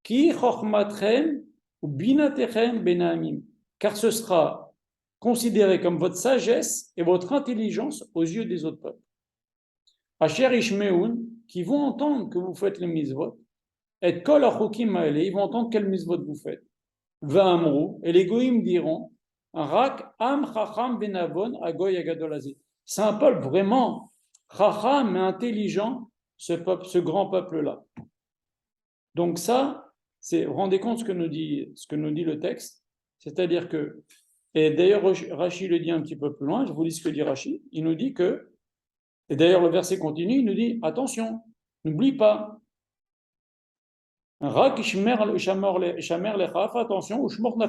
Ki chochmatrem ou binatechem benamim, car ce sera considéré comme votre sagesse et votre intelligence aux yeux des autres peuples. Asher ishmeun, qui vont entendre que vous faites les mitzvot, et kol achokim maele, ils vont entendre quel mitzvot vous faites. Va'amru, et les goïms diront, rak am chacham benavon agoy agadolazi. C'est un peuple vraiment chacham mais intelligent, ce peuple, ce grand peuple-là. Donc ça, vous vous rendez compte ce que nous dit le texte, c'est-à-dire que, et d'ailleurs Rashi le dit un petit peu plus loin, je vous lis ce que dit Rashi, il nous dit que, et d'ailleurs le verset continue, il nous dit, attention, n'oublie pas, attention,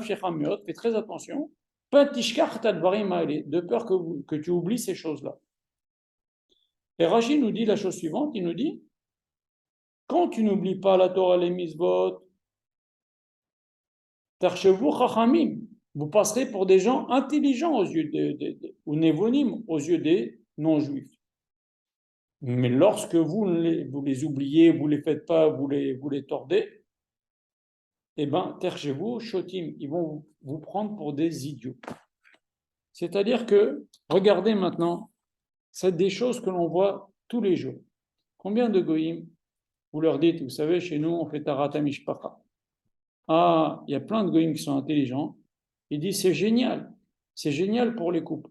fais très attention, de peur que tu oublies ces choses-là. Et Rashi nous dit la chose suivante, il nous dit, quand tu n'oublies pas la Torah, les mitzvot, vous passerez pour des gens intelligents aux yeux ou névonymes aux yeux des non-juifs. Mais lorsque vous les oubliez, vous ne les faites pas, vous les tordez, eh bien, terchez-vous, shotim, ils vont vous prendre pour des idiots. C'est-à-dire que, regardez maintenant, c'est des choses que l'on voit tous les jours. Combien de goïms, vous leur dites, vous savez, chez nous, on fait tarata mishpacha. Ah, il y a plein de goïms qui sont intelligents. Ils disent, c'est génial pour les couples.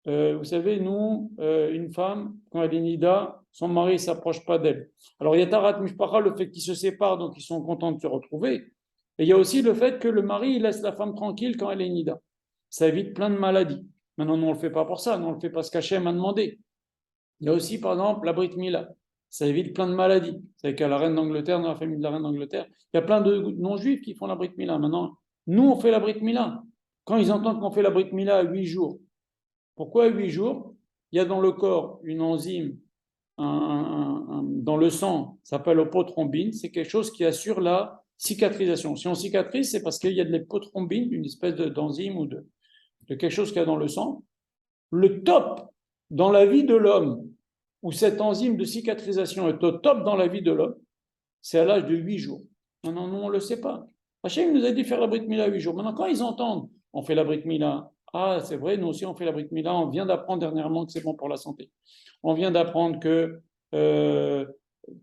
Vous savez, nous, une femme, quand elle est nida, son mari ne s'approche pas d'elle. Alors, il y a tarat mishpacha, le fait qu'ils se séparent, donc ils sont contents de se retrouver. Et il y a aussi le fait que le mari il laisse la femme tranquille quand elle est nida. Ça évite plein de maladies. Maintenant, nous, on ne le fait pas pour ça, nous, on le fait parce qu'Hachem a demandé. Il y a aussi, par exemple, la Brit Mila. Ça évite plein de maladies. Vous savez qu'à la reine d'Angleterre, dans la famille de la reine d'Angleterre, il y a plein de non-juifs qui font la Brit Mila. Maintenant, nous, on fait la Brit Mila. Quand ils entendent qu'on fait la Brit Mila à 8 jours, pourquoi 8 jours? Il y a dans le corps une enzyme, dans le sang, ça s'appelle l'hopothrombine. C'est quelque chose qui assure la cicatrisation. Si on cicatrise, c'est parce qu'il y a de l'hopothrombine, une espèce d'enzyme ou de quelque chose qu'il y a dans le sang. Le top dans la vie de l'homme, où cette enzyme de cicatrisation est au top dans la vie de l'homme, c'est à l'âge de 8 jours. Maintenant, nous, on ne le sait pas. Hachem nous a dit faire la Brit Mila à 8 jours. Maintenant, quand ils entendent, on fait la Brit Mila, ah, c'est vrai, nous aussi, on fait la Brit Mila, on vient d'apprendre dernièrement que c'est bon pour la santé. On vient d'apprendre que,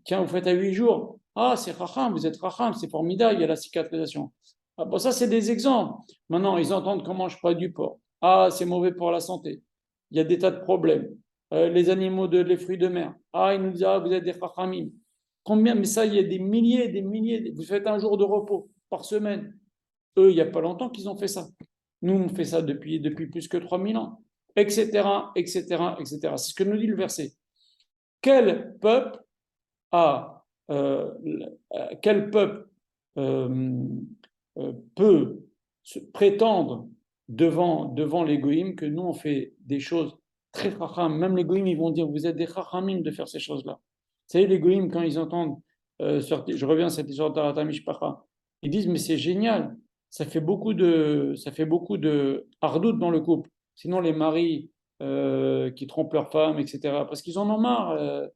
tiens, vous faites à 8 jours. Ah, c'est Racham, vous êtes Racham, c'est formidable, il y a la cicatrisation. Ah, bon, ça, c'est des exemples. Maintenant, ils entendent qu'on ne mange pas du porc. Ah, c'est mauvais pour la santé. Il y a des tas de problèmes. Les animaux, les fruits de mer. Ah, ils nous disent, ah, vous êtes des chachamim. Combien? Mais ça, il y a des milliers et des milliers. Vous faites un jour de repos par semaine. Eux, il n'y a pas longtemps qu'ils ont fait ça. Nous, on fait ça depuis plus que 3000 ans, etc., etc., etc. C'est ce que nous dit le verset. Quel peuple a, quel peuple euh, peut prétendre devant les goïms que nous, on fait des choses très chacham. Même les goïms, ils vont dire, vous êtes des chachamim de faire ces choses-là. Vous savez, les goïms, quand ils entendent, je reviens à cette histoire d'Arata Mishpacha, ils disent, mais c'est génial, ça fait beaucoup de hardout dans le couple. Sinon, les maris qui trompent leurs femmes, etc., parce qu'ils en ont marre,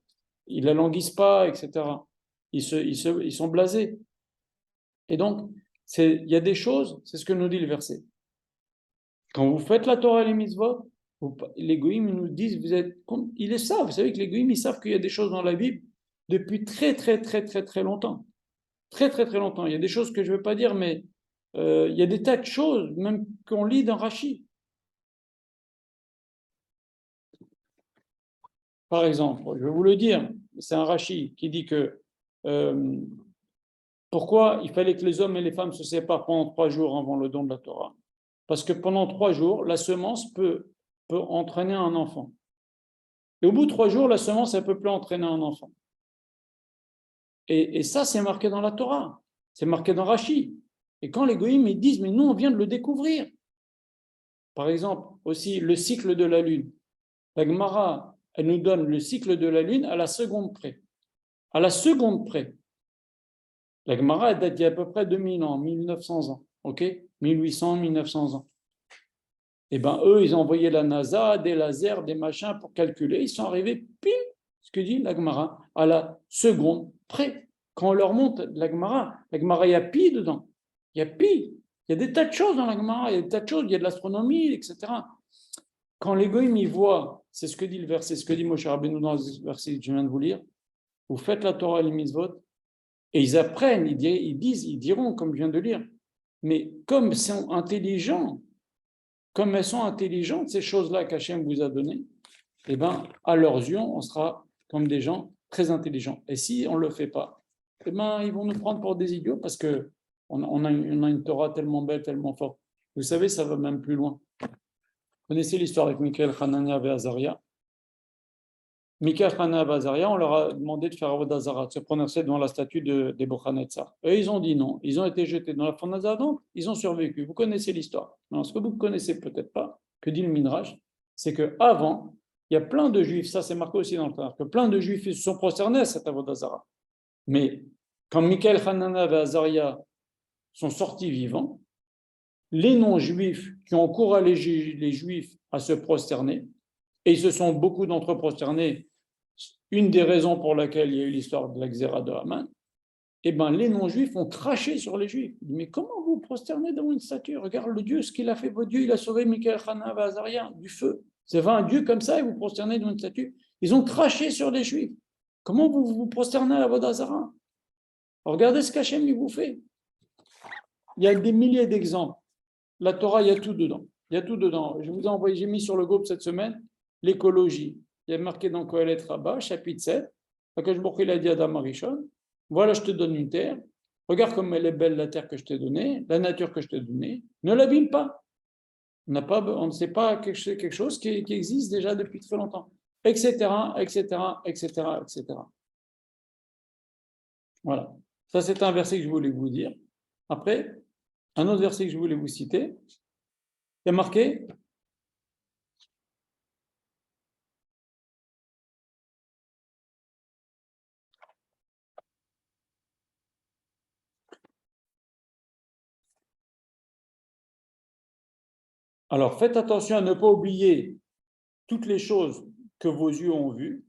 ils la languissent pas, etc. Ils sont blasés. Et donc, il y a des choses, c'est ce que nous dit le verset. Quand vous faites la Torah et les mitzvot, les goïms nous disent, ils le savent, vous savez que les goïms, ils savent qu'il y a des choses dans la Bible depuis très, très, très, très, très longtemps. Très, très, très longtemps. Il y a des choses que je ne veux pas dire, mais il y a des tas de choses, même qu'on lit dans Rashi. Par exemple, je vais vous le dire, c'est un Rashi qui dit que pourquoi il fallait que les hommes et les femmes se séparent pendant 3 jours avant le don de la Torah? Parce que pendant 3 jours, la semence peut entraîner un enfant. Et au bout de 3 jours, la semence, elle ne peut plus entraîner un enfant. Et ça, c'est marqué dans la Torah. C'est marqué dans Rashi. Et quand les goïms ils disent, mais nous, on vient de le découvrir. Par exemple, aussi, le cycle de la Lune. La Gemara, elle nous donne le cycle de la Lune à la seconde près. À la seconde près. La Gemara, elle date d'il y a à peu près 2000 ans, 1900 ans. OK? 1800, 1900 ans. Eh bien, eux, ils ont envoyé la NASA, des lasers, des machins pour calculer. Ils sont arrivés pile, ce que dit la Gemara, à la seconde près. Quand on leur montre la Gemara, il y a pi dedans. Il y a pi. Il y a des tas de choses dans la Gemara. Il y a des tas de choses. Il y a de l'astronomie, etc. Quand les goïms y voient, c'est ce que dit le verset, ce que dit Moshe Rabbeinu dans le verset que je viens de vous lire, vous faites la Torah et les mitzvot, et ils apprennent, ils diront, comme je viens de lire, mais comme elles sont intelligentes, ces choses-là qu'Hachem vous a données, eh bien, à leurs yeux, on sera comme des gens très intelligents. Et si on ne le fait pas, eh bien, ils vont nous prendre pour des idiots parce qu'on a une Torah tellement belle, tellement forte. Vous savez, ça va même plus loin. Vous connaissez l'histoire avec Michael, Hanania et Azaria. Michael, Hanania et Azaria, on leur a demandé de faire Avodah Zarah, de se prononcer devant la statue de Nebuchadnezzar. Et ils ont dit non. Ils ont été jetés dans la fournaise ardente, ils ont survécu. Vous connaissez l'histoire. Alors, ce que vous ne connaissez peut-être pas, que dit le Midrash, c'est qu'avant, il y a plein de juifs, ça c'est marqué aussi dans le Tanakh, que plein de juifs se sont prosternés à cette Avodah Zarah. Mais quand Michael, Hanania et Azaria sont sortis vivants, les non-juifs qui ont encouragé les juifs à se prosterner, et ils se sont beaucoup d'entre eux prosternés, une des raisons pour laquelle il y a eu l'histoire de la Xéra de Haman, eh ben, les non-juifs ont craché sur les juifs. Mais comment vous prosternez devant une statue? Regarde le Dieu, ce qu'il a fait, votre Dieu, il a sauvé Michael, Hana, Azaria du feu. C'est vrai, un Dieu comme ça et vous prosternez devant une statue? Ils ont craché sur les juifs. Comment vous vous prosternez à la Avodah Zarah? Regardez ce qu'Hachem vous fait. Il y a des milliers d'exemples. La Torah, il y a tout dedans. Il y a tout dedans. Je vous ai envoyé, j'ai mis sur le groupe cette semaine l'écologie. Il y a marqué dans Kohelet Rabbah, chapitre 7. Akash Baruch il a dit à Adam Arishon, voilà, je te donne une terre. Regarde comme elle est belle la terre que je t'ai donnée, la nature que je t'ai donnée. Ne l'abîme pas. On ne sait pas quelque chose qui existe déjà depuis très longtemps, etc., etc., etc., etc. Voilà. Ça, c'est un verset que je voulais vous dire. Après, un autre verset que je voulais vous citer, il y a marqué alors faites attention à ne pas oublier toutes les choses que vos yeux ont vues,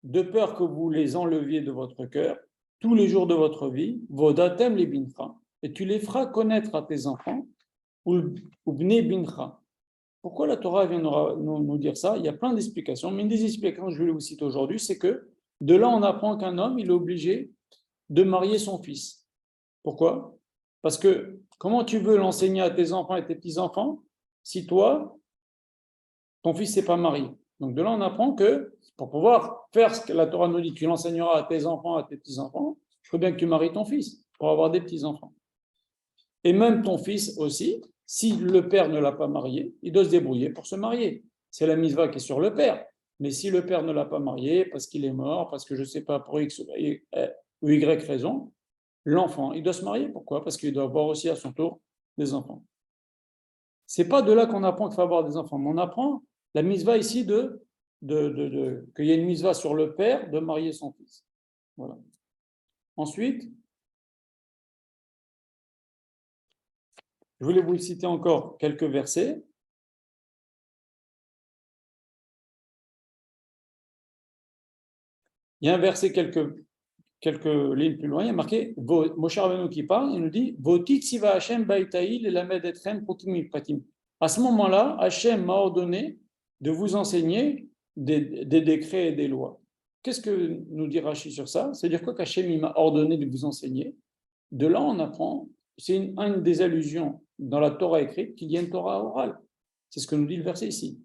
de peur que vous les enleviez de votre cœur, tous les jours de votre vie, vodatem les bincha, et tu les feras connaître à tes enfants, ou bne bincha. Pourquoi la Torah vient nous dire ça? Il y a plein d'explications, mais une des explications que je vais vous citer aujourd'hui, c'est que de là, on apprend qu'un homme, il est obligé de marier son fils. Pourquoi? Parce que comment tu veux l'enseigner à tes enfants et tes petits-enfants si toi, ton fils n'est pas marié? Donc de là, on apprend que pour pouvoir faire ce que la Torah nous dit, tu l'enseigneras à tes enfants, à tes petits-enfants, il faut bien que tu maries ton fils pour avoir des petits-enfants. Et même ton fils aussi, si le père ne l'a pas marié, il doit se débrouiller pour se marier. C'est la mitzvah qui est sur le père. Mais si le père ne l'a pas marié parce qu'il est mort, parce que je ne sais pas pour X ou Y raison, l'enfant, il doit se marier. Pourquoi? Parce qu'il doit avoir aussi à son tour des enfants. C'est pas de là qu'on apprend qu'il faut avoir des enfants, mais on apprend la mitzvah ici qu'il y a une mitzvah sur le père de marier son fils. Voilà. Ensuite, je voulais vous citer encore quelques versets. Il y a un verset quelques lignes plus loin, il y a marqué Moshe Rabbeinu qui parle, il nous dit Votitsiva Hashem baitaïl et lamed etchem prokim pratim. À ce moment-là, Hashem m'a ordonné de vous enseigner des décrets et des lois. Qu'est-ce que nous dit Rashi sur ça? C'est-à-dire quoi qu'Hachem m'a ordonné de vous enseigner? De là, on apprend, c'est une des allusions dans la Torah écrite qu'il y a une Torah orale. C'est ce que nous dit le verset ici.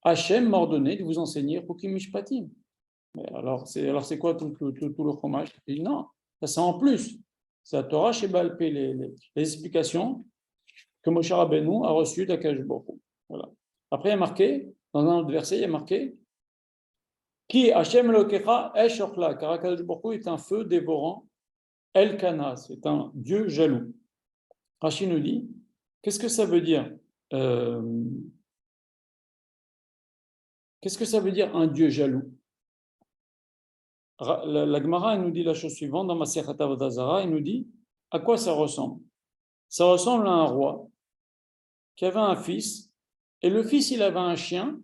Hachem m'a ordonné de vous enseigner prokim mishpatim. Alors c'est quoi tout le fromage? Il dit non, ça c'est en plus. C'est la Torah chez Balpé, les explications que Moshe Rabbeinu a reçues d'Akadosh Baruch Hu. Voilà. Après, il y a marqué, dans un autre verset, il y a marqué Ki Hashem Elokecha Esh Ochla, car Akadosh Baruch Hu est un feu dévorant, Elkana, c'est un Dieu jaloux. Rashi nous dit, qu'est-ce que ça veut dire Qu'est-ce que ça veut dire un Dieu jaloux? La Gemara nous dit la chose suivante dans Masechet Avodah Zarah, il nous dit à quoi ça ressemble. Ça ressemble à un roi qui avait un fils, et le fils il avait un chien,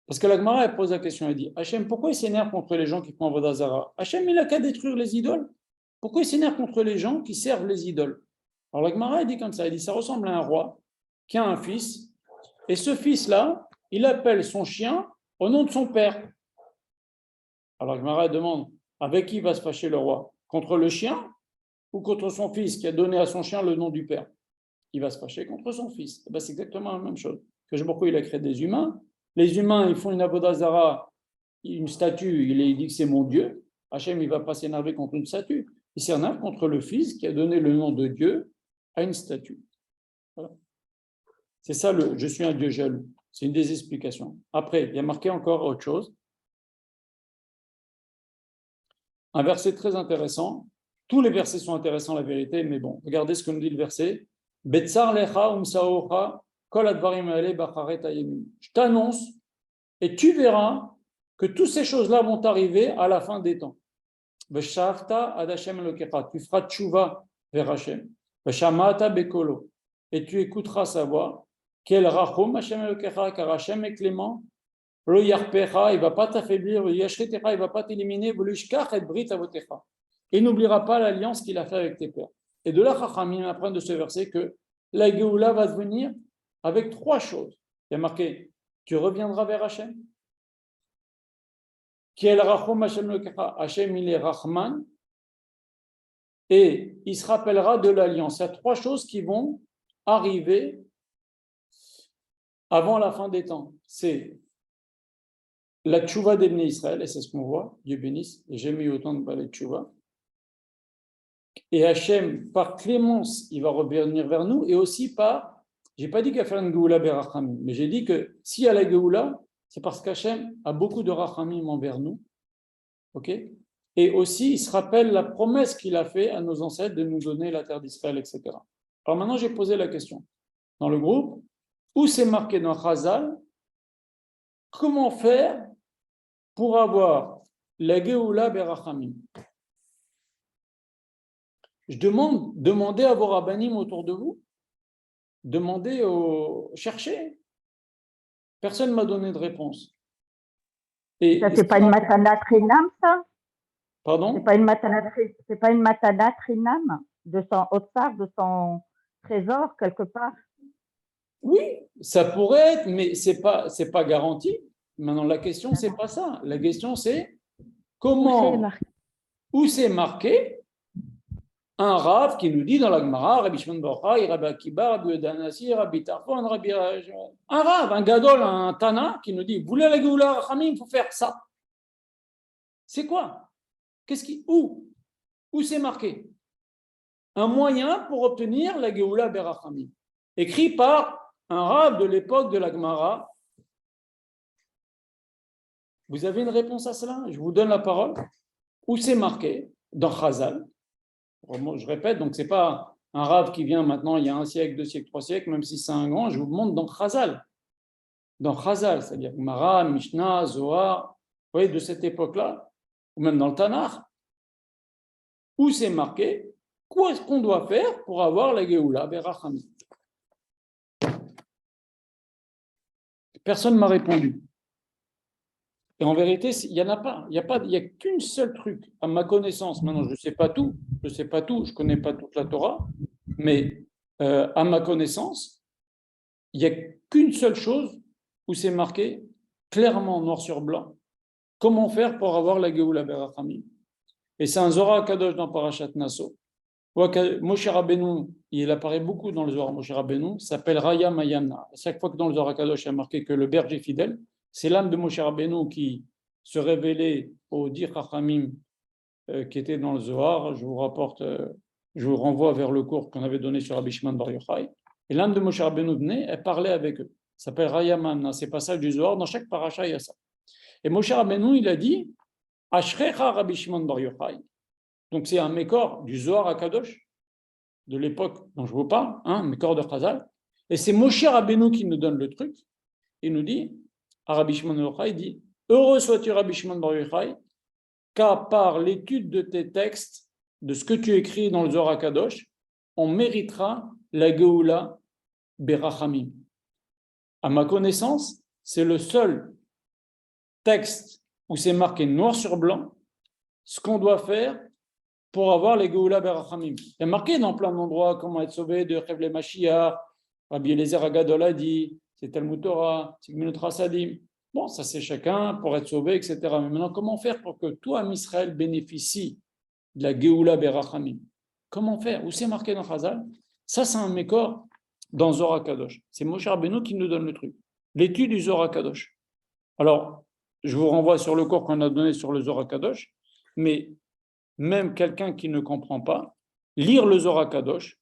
parce que la Gemara elle pose la question, elle dit Hachem, pourquoi il s'énerve contre les gens qui font Avodah Zarah? Hachem il a qu'à détruire les idoles. Pourquoi il s'énerve contre les gens qui servent les idoles? Alors la Gemara elle dit comme ça, elle dit ça ressemble à un roi qui a un fils, et ce fils-là, il appelle son chien au nom de son père. Alors Gemara demande, avec qui va se fâcher le roi? Contre le chien ou contre son fils qui a donné à son chien le nom du père? Il va se fâcher contre son fils. C'est exactement la même chose. Que pourquoi il a créé des humains. Les humains, ils font une avodah zara, une statue, il dit que c'est mon Dieu. Hachem, il ne va pas s'énerver contre une statue. Il s'énerve contre le fils qui a donné le nom de Dieu à une statue. Voilà. C'est ça le « je suis un Dieu jaloux ». C'est une des explications. Après, il y a marqué encore autre chose. Un verset très intéressant. Tous les versets sont intéressants, la vérité, mais bon, regardez ce que nous dit le verset. Je t'annonce et tu verras que toutes ces choses-là vont arriver à la fin des temps. Tu feras tchouva vers Hashem. Et tu écouteras sa voix. Quel rachum Hashem Elokecha, car Hashem est clément. Il ne va pas t'affaiblir, il ne va pas t'éliminer, et n'oubliera pas l'alliance qu'il a fait avec tes pères. Et de là, Chachamim apprend de ce verset que la Géoula va venir avec trois choses. Il y a marqué, tu reviendras vers Hachem. Qui est le Rachum Hashem Elokecha, Hachem il est Rahman, et il se rappellera de l'alliance. Il y a trois choses qui vont arriver avant la fin des temps. C'est la tchouva des Bnei Israël, et c'est ce qu'on voit, Dieu bénisse, et j'ai mis autant de balais de tchouva. Et Hachem, par clémence, il va revenir vers nous, et aussi par, j'ai pas dit qu'il va faire une Géoula berachamim, mais j'ai dit que s'il y a la Géoula, c'est parce qu'Hachem a beaucoup de rachamim envers nous, ok? Et aussi, il se rappelle la promesse qu'il a fait à nos ancêtres de nous donner la terre d'Israël, etc. Alors maintenant, j'ai posé la question dans le groupe, où c'est marqué dans Chazal, comment faire pour avoir la Géoula berachamim? Je demandez à vos rabbanim autour de vous, cherchez. Personne ne m'a donné de réponse. Et ça, c'est pas une matana trinam, ça? Pardon? C'est pas une matana trinam de son otsar, de son trésor quelque part? Oui, ça pourrait être, mais c'est pas garanti. Maintenant, la question, c'est pas ça. La question, c'est comment, où c'est marqué un Rav qui nous dit dans la Gemara, Rabbi Shimon bar Yochai, Rabbi Akiba, Rabbi Yehuda Hanassi, Rabbi Tarfon, Rabbi... Un Rav, un Gadol, un Tana qui nous dit, vous voulez la Géoula Rachamim, il faut faire ça. C'est quoi? Où c'est marqué? Un moyen pour obtenir la Géoula Berachamim. Écrit par un Rav de l'époque de la Gemara. Vous avez une réponse à cela? Je vous donne la parole. Où c'est marqué? Dans Chazal. Je répète, donc ce n'est pas un Rav qui vient maintenant il y a 1 siècle, 2 siècles, 3 siècles, même si c'est un grand, je vous montre dans Chazal. Dans Chazal, c'est-à-dire Gemara, Mishnah, Zohar, vous voyez, de cette époque-là, ou même dans le Tanakh, où c'est marqué, quoi est-ce qu'on doit faire pour avoir la Géoula Berachamim? Personne ne m'a répondu. Et en vérité, il n'y en a pas. Il n'y a qu'une seule truc, à ma connaissance. Maintenant, je ne sais pas tout, je ne connais pas toute la Torah, mais à ma connaissance, il n'y a qu'une seule chose où c'est marqué clairement noir sur blanc. Comment faire pour avoir la Géoula Berachamim? Et c'est un Zohar Kadosh dans Parashat Naso. Moshe Rabbeinu, il apparaît beaucoup dans le Zohar Moshe Rabbeinu, s'appelle Raya Mayamna. À chaque fois que dans le Zohar Kadosh, il y a marqué que le berger fidèle, c'est l'âme de Moshe Rabbeinu qui se révélait au Dir Chachamim qui était dans le Zohar. Je vous renvoie vers le cours qu'on avait donné sur Rabbi Shimon bar Yochai. Et l'âme de Moshe Rabbeinu venait, elle parlait avec eux. Ça s'appelle Raya Mayamna, c'est passage du Zohar. Dans chaque paracha, il y a ça. Et Moshe Rabbeinu, il a dit Ashrecha Rabbi Shimon bar Yochai. Donc c'est un mécor du Zohar à Kadosh, de l'époque dont je vous parle, un mécor de Chazal. Et c'est Moshe Rabbeinu qui nous donne le truc. Il nous dit, à Rabbi Shimon bar Yochai, il dit heureux sois-tu Rabbi Shimon bar Yochai, car par l'étude de tes textes, de ce que tu écris dans le Zohar à Kadosh, on méritera la Géoula Berachamim. À ma connaissance, c'est le seul texte où c'est marqué noir sur blanc ce qu'on doit faire pour avoir les Géoula Berachamim. Il y a marqué dans plein d'endroits comment être sauvé de Chevle Mashiach, Rabbi Eliezer Agadol a dit, c'est Talmud Torah, c'est Gemilut Chasadim. Bon, ça c'est chacun pour être sauvé, etc. Mais maintenant, comment faire pour que tout Am Israël bénéficie de la Géoula Berachamim? Comment faire? Où c'est marqué dans Chazal? Ça, c'est un mécor dans Zohar Kadosh. C'est Moshe Rabbeinu qui nous donne le truc. L'étude du Zohar Kadosh. Alors, je vous renvoie sur le cours qu'on a donné sur le Zohar Kadosh, mais même quelqu'un qui ne comprend pas, lire le Zohar Kadosh,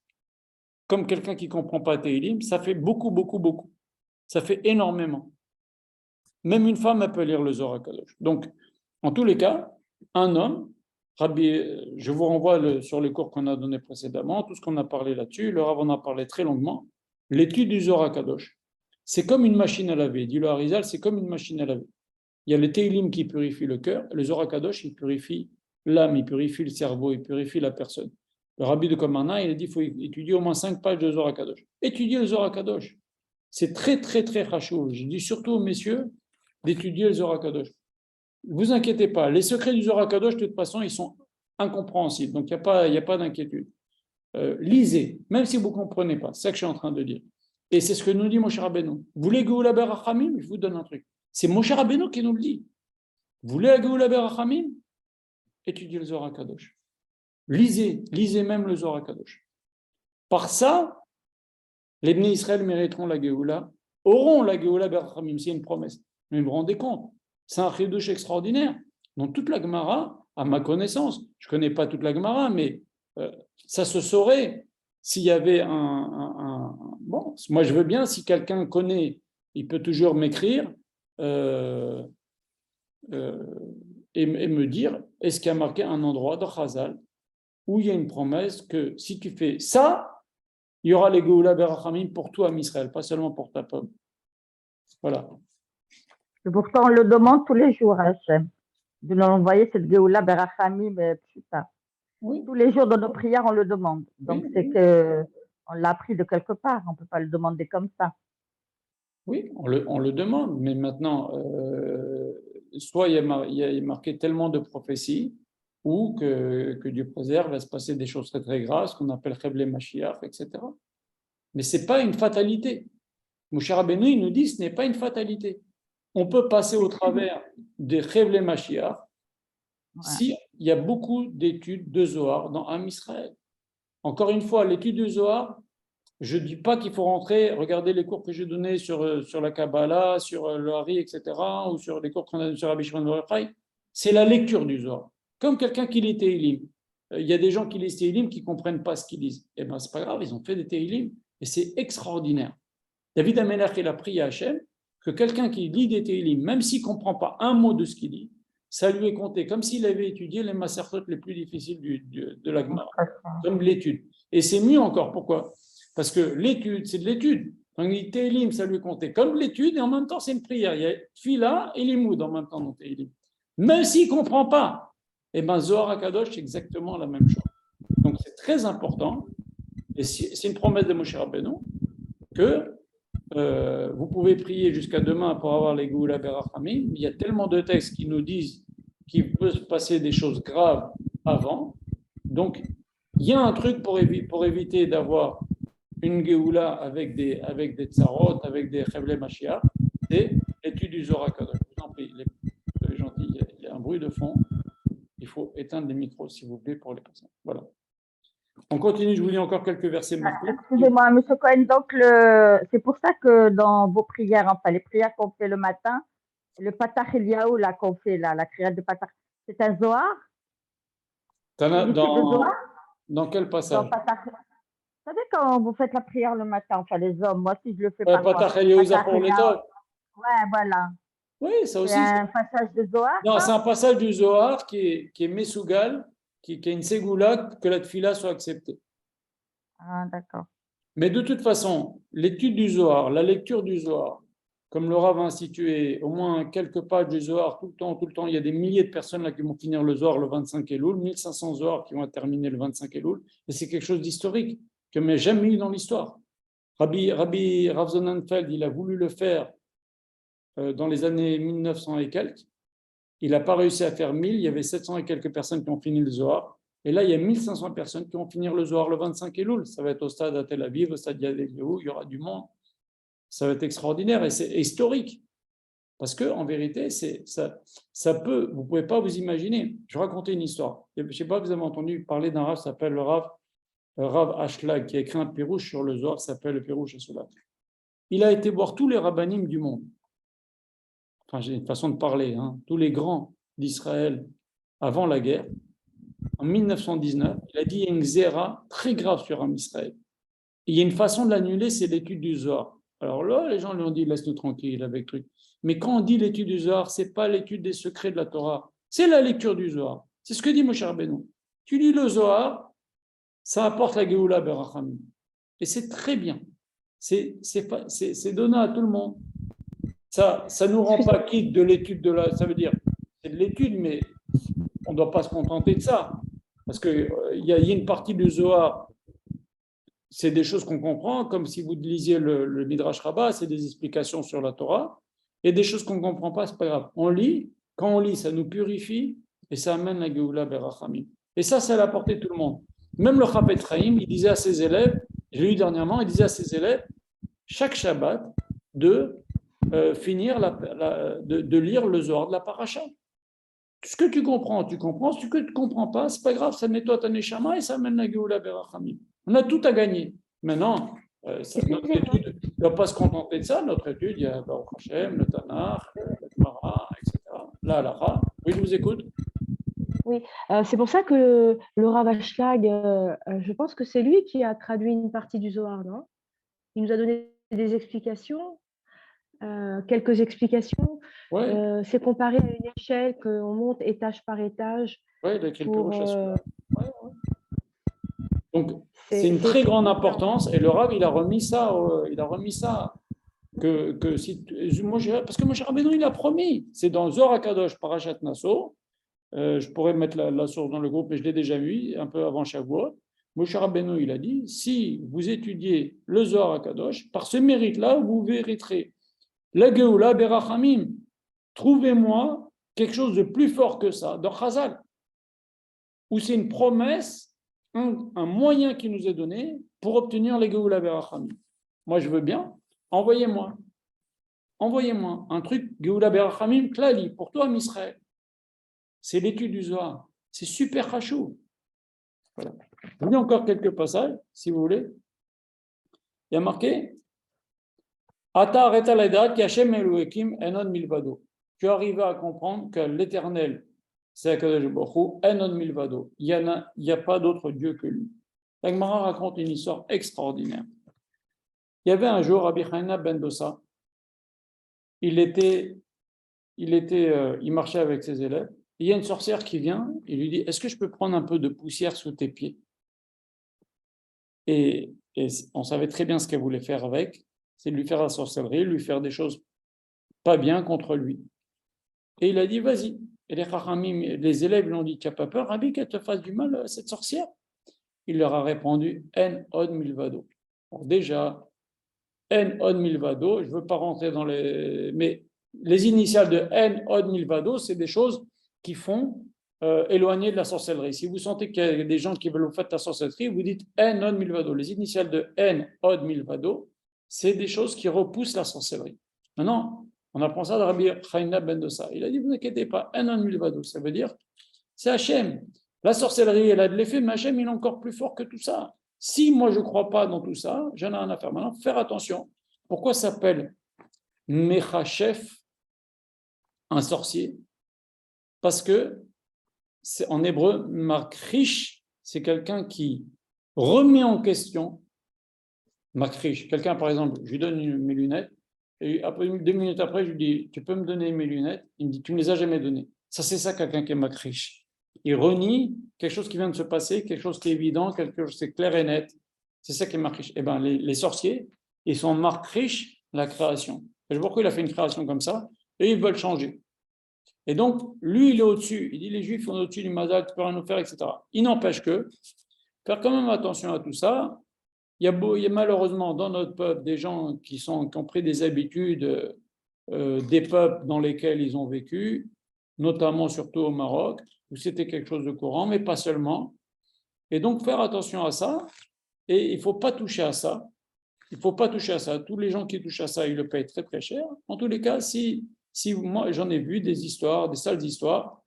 comme quelqu'un qui ne comprend pas Tehillim, ça fait beaucoup, beaucoup, beaucoup. Ça fait énormément. Même une femme, elle peut lire le Zohar Kadosh. Donc, en tous les cas, un homme, je vous renvoie sur les cours qu'on a donnés précédemment, tout ce qu'on a parlé là-dessus, le Rav en a parlé très longuement, l'étude du Zohar Kadosh, c'est comme une machine à laver. Dit le Harizal, c'est comme une machine à laver. Il y a le Tehillim qui purifie le cœur, le Zohar Kadosh, il purifie l'âme, il purifie le cerveau, il purifie la personne. Le Rabbi de Komarna, il a dit qu'il faut étudier au moins 5 pages de Zohar Kadosh. Étudier le Zohar Kadosh. C'est très, très, très chachou. Je dis surtout aux messieurs d'étudier le Zohar Kadosh. Ne vous inquiétez pas, les secrets du Zohar Kadosh, de toute façon, ils sont incompréhensibles. Donc, il n'y a pas d'inquiétude. Lisez, même si vous ne comprenez pas. C'est ça que je suis en train de dire. Et c'est ce que nous dit Moshe Rabbeinu. Vous voulez Géoula Berachamim? Je vous donne un truc. C'est Moshe Rabbeinu qui nous le dit. Vous voulez la Géoula Berachamim? Étudiez le Zohar Kadosh. Lisez même le Zohar Kadosh. Par ça, les Bnei Israël mériteront la Géoula, auront la Géoula Berachamim, c'est une promesse. Mais vous vous rendez compte, c'est un chidouche extraordinaire. Dans toute la Gemara, à ma connaissance, je ne connais pas toute la Gemara, mais ça se saurait s'il y avait Bon, moi je veux bien, si quelqu'un connaît, il peut toujours m'écrire et me dire, est-ce qu'il y a marqué un endroit dans Chazal où il y a une promesse que si tu fais ça, il y aura les Géoula Berachamim pour tout Am Israël, pas seulement pour ta pomme. Voilà. Et pourtant, on le demande tous les jours, Hachem, de nous envoyer cette Géoula Berachamim, putain. Oui. Tous les jours dans nos prières, on le demande. Donc, Oui. c'est qu'on l'a appris de quelque part. On ne peut pas le demander comme ça. Oui, on le demande, mais maintenant, soit il y a marqué tellement de prophéties, ou que Dieu préserve, va se passer des choses très très graves, ce qu'on appelle Chevle Mashiach, etc. Mais ce n'est pas une fatalité. Moshe Rabbeinu, il nous dit ce n'est pas une fatalité. On peut passer au travers des Chevle Mashiach s'il y a beaucoup d'études de Zohar dans Am Israël. Encore une fois, l'étude du Zohar, je ne dis pas qu'il faut rentrer, regarder les cours que j'ai donnés sur la Kabbalah, sur le Hari, etc., ou sur les cours qu'on a donnés sur Rabbi Shimon Bar Yochai. C'est la lecture du Zohar. Comme quelqu'un qui lit Tehillim. Il y a des gens qui lisent Tehillim qui ne comprennent pas ce qu'ils lisent. Eh bien, ce n'est pas grave, ils ont fait des Tehillim et c'est extraordinaire. David Amelach, il a prié à Hachem que quelqu'un qui lit des Tehillim, même s'il ne comprend pas un mot de ce qu'il dit, ça lui est compté comme s'il avait étudié les masertot les plus difficiles de la Gemara, comme l'étude. Et c'est mieux encore, pourquoi? Parce que l'étude, c'est de l'étude. Donc, Tehillim, ça lui est compté comme l'étude et en même temps, c'est une prière. Il y a Tfila et Limoud en même temps dans Tehillim. Même s'il ne comprend pas, eh bien, Zohar HaKadosh, c'est exactement la même chose. Donc, c'est très important, et c'est une promesse de Moshe Rabbeinu, que vous pouvez prier jusqu'à demain pour avoir les Géoula Berachamim. Il y a tellement de textes qui nous disent qu'il peut se passer des choses graves avant. Donc, il y a un truc pour éviter d'avoir une Géoula avec des tsarot, avec des Chevle Mashiach, c'est l'étude du Zohar HaKadosh. Je vous en prie, les gentils, il y a un bruit de fond. Il faut éteindre les micros, s'il vous plaît, pour les personnes. Voilà. On continue, je vous lis encore quelques versets. Excusez-moi, M. Cohen, donc c'est pour ça que dans vos prières, enfin les prières qu'on fait le matin, le Patach Eliaou là qu'on fait là, la prière de Patach, c'est un Zohar? Dans quel passage? Patach. Vous savez quand vous faites la prière le matin, enfin les hommes, moi aussi je le fais parfois. Patach Eliaou pour les hommes. Ouais, voilà. Oui, ça aussi. C'est un passage de Zohar? Non, c'est un passage du Zohar qui est Mesougal, qui est une ségoula que la tfila soit acceptée. Ah, d'accord. Mais de toute façon, l'étude du Zohar, la lecture du Zohar, comme le Rav a institué au moins quelques pages du Zohar tout le temps, il y a des milliers de personnes là qui vont finir le Zohar le 25 Elul, 1500 Zohar qui vont terminer le 25 Elul, et c'est quelque chose d'historique que n'a jamais eu dans l'histoire. Rabbi Rav Sonnenfeld, il a voulu le faire dans les années 1900 et quelques. Il n'a pas réussi à faire 1000, il y avait 700 et quelques personnes qui ont fini le Zohar. Et là, il y a 1500 personnes qui vont finir le Zohar le 25 Elul. Ça va être au stade à Tel Aviv, au stade Yad Eliyahu, il y aura du monde. Ça va être extraordinaire et c'est historique. Parce qu'en vérité, ça peut, vous ne pouvez pas vous imaginer. Je vais raconter une histoire. Je ne sais pas si vous avez entendu parler d'un Rav qui s'appelle le Rav Ashlag, qui a écrit un pirouche sur le Zohar, qui s'appelle le pirouche Ashlag. Il a été voir tous les rabbinim du monde. Enfin, j'ai une façon de parler, hein, tous les grands d'Israël avant la guerre. En 1919, il a dit il y a une xéra très grave sur un Israël. Il y a une façon de l'annuler, c'est l'étude du Zohar. Alors là, les gens lui ont dit laisse-nous tranquille avec truc. Mais quand on dit l'étude du Zohar, c'est pas l'étude des secrets de la Torah, c'est la lecture du Zohar. C'est ce que dit Moshe Rabbeinu. Tu lis le Zohar, ça apporte la Géoula Berachamim. Et c'est très bien. C'est donné à tout le monde. Ça ne nous rend pas quitte de l'étude de la. Ça veut dire, c'est de l'étude, mais on ne doit pas se contenter de ça. Parce qu'il y a une partie du Zohar, c'est des choses qu'on comprend, comme si vous lisiez le Midrash Rabbah, c'est des explications sur la Torah. Et des choses qu'on ne comprend pas, ce n'est pas grave. On lit, quand on lit, ça nous purifie et ça amène la Géoula Berachamim. Et ça, c'est à la portée de tout le monde. Même le Chafetz Chaim, il disait à ses élèves, je l'ai lu dernièrement, il disait à ses élèves, chaque Shabbat, de finir de lire le Zohar de la paracha. Ce que tu comprends, tu comprends. Ce que tu ne comprends pas, ce n'est pas grave, ça nettoie ta neshama et ça amène la Géoula Berachamim. On a tout à gagner. Maintenant, notre étude ne doit pas se contenter de ça. Notre étude, il y a Baruch Hashem, le Tanakh, le Gemara, etc. La Halacha. Oui, je vous écoute. Oui, c'est pour ça que le Rav Ashlag, je pense que c'est lui qui a traduit une partie du Zohar, non? Il nous a donné des explications, quelques explications. Ouais. C'est comparé à une échelle qu'on monte étage par étage. Oui, il a écrit le Pirouche Ashlag. Donc, c'est une très grande importance. Et le Rav, il a remis ça. Parce que Moshe Rabbeinu, il a promis. C'est dans Zohar HaKadosh, Parashat Naso. Je pourrais mettre la source dans le groupe, mais je l'ai déjà vu un peu avant Shavuot. Moshe Rabbeinu, il a dit, si vous étudiez le Zohar HaKadosh, par ce mérite-là, vous mériterez la Géoula Berachamim. Trouvez-moi quelque chose de plus fort que ça dans Chazal, où c'est une promesse, un moyen qui nous est donné pour obtenir la Géoula Berachamim. Moi, je veux bien, envoyez-moi un truc, Géoula Berachamim, Klali, pour toi, Israël. C'est l'étude du Zohar. C'est super rachou. Voilà. Je vous lis encore quelques passages, si vous voulez. Il y a marqué Ata areta l'edat ki Hashem Elohekim enon milvado. Tu arrives à comprendre que l'Éternel, c'est Akadosh Baruch Hu, enon milvado. Il n'y a pas d'autre Dieu que lui. La Gemara raconte une histoire extraordinaire. Il y avait un jour Rabbi Hanina ben Dosa. Il marchait avec ses élèves. Il y a une sorcière qui vient et lui dit Est-ce que je peux prendre un peu de poussière sous tes pieds? Et on savait très bien ce qu'elle voulait faire avec, c'est lui faire la sorcellerie, lui faire des choses pas bien contre lui. Et il a dit Vas-y. Et les élèves lui ont dit Tu n'as pas peur, Rabbi, qu'elle te fasse du mal, cette sorcière? Il leur a répondu En od milvado. Alors déjà, En od milvado, je ne veux pas rentrer dans les. Mais les initiales de En od milvado, c'est des choses qui font éloigner de la sorcellerie. Si vous sentez qu'il y a des gens qui veulent vous faire la sorcellerie, vous dites En od milvado. Les initiales de En od milvado, c'est des choses qui repoussent la sorcellerie. Maintenant, on apprend ça de Rabbi Hanina ben Dosa. Il a dit, vous inquiétez pas, En od milvado, ça veut dire, c'est Hachem. La sorcellerie, elle a de l'effet, mais Hachem, il est encore plus fort que tout ça. Si moi, je ne crois pas dans tout ça, j'en ai rien à faire. Maintenant, faire attention. Pourquoi ça s'appelle Mechachef, un sorcier? Parce que, en hébreu, Makrish, c'est quelqu'un qui remet en question. Makrish, quelqu'un, par exemple, je lui donne mes lunettes, et après, 2 minutes après, je lui dis, tu peux me donner mes lunettes? Il me dit, tu ne me les as jamais données. Ça, c'est ça, quelqu'un qui est Makrish. Il renie quelque chose qui vient de se passer, quelque chose qui est évident, quelque chose qui est clair et net. C'est ça qui est Makrish. Eh bien, les sorciers, ils sont Makrish, la création. Je vois pourquoi il a fait une création comme ça, et ils veulent changer. Et donc, lui, il est au-dessus. Il dit, les Juifs sont au-dessus du Mazal, tu peux rien nous faire, etc. Il n'empêche que, faire quand même attention à tout ça. Il y a malheureusement dans notre peuple des gens qui ont pris des habitudes des peuples dans lesquels ils ont vécu, notamment surtout au Maroc, où c'était quelque chose de courant, mais pas seulement. Et donc, faire attention à ça. Et il ne faut pas toucher à ça. Il ne faut pas toucher à ça. Tous les gens qui touchent à ça, ils le payent très, très cher. En tous les cas, si moi, j'en ai vu des histoires, des sales histoires,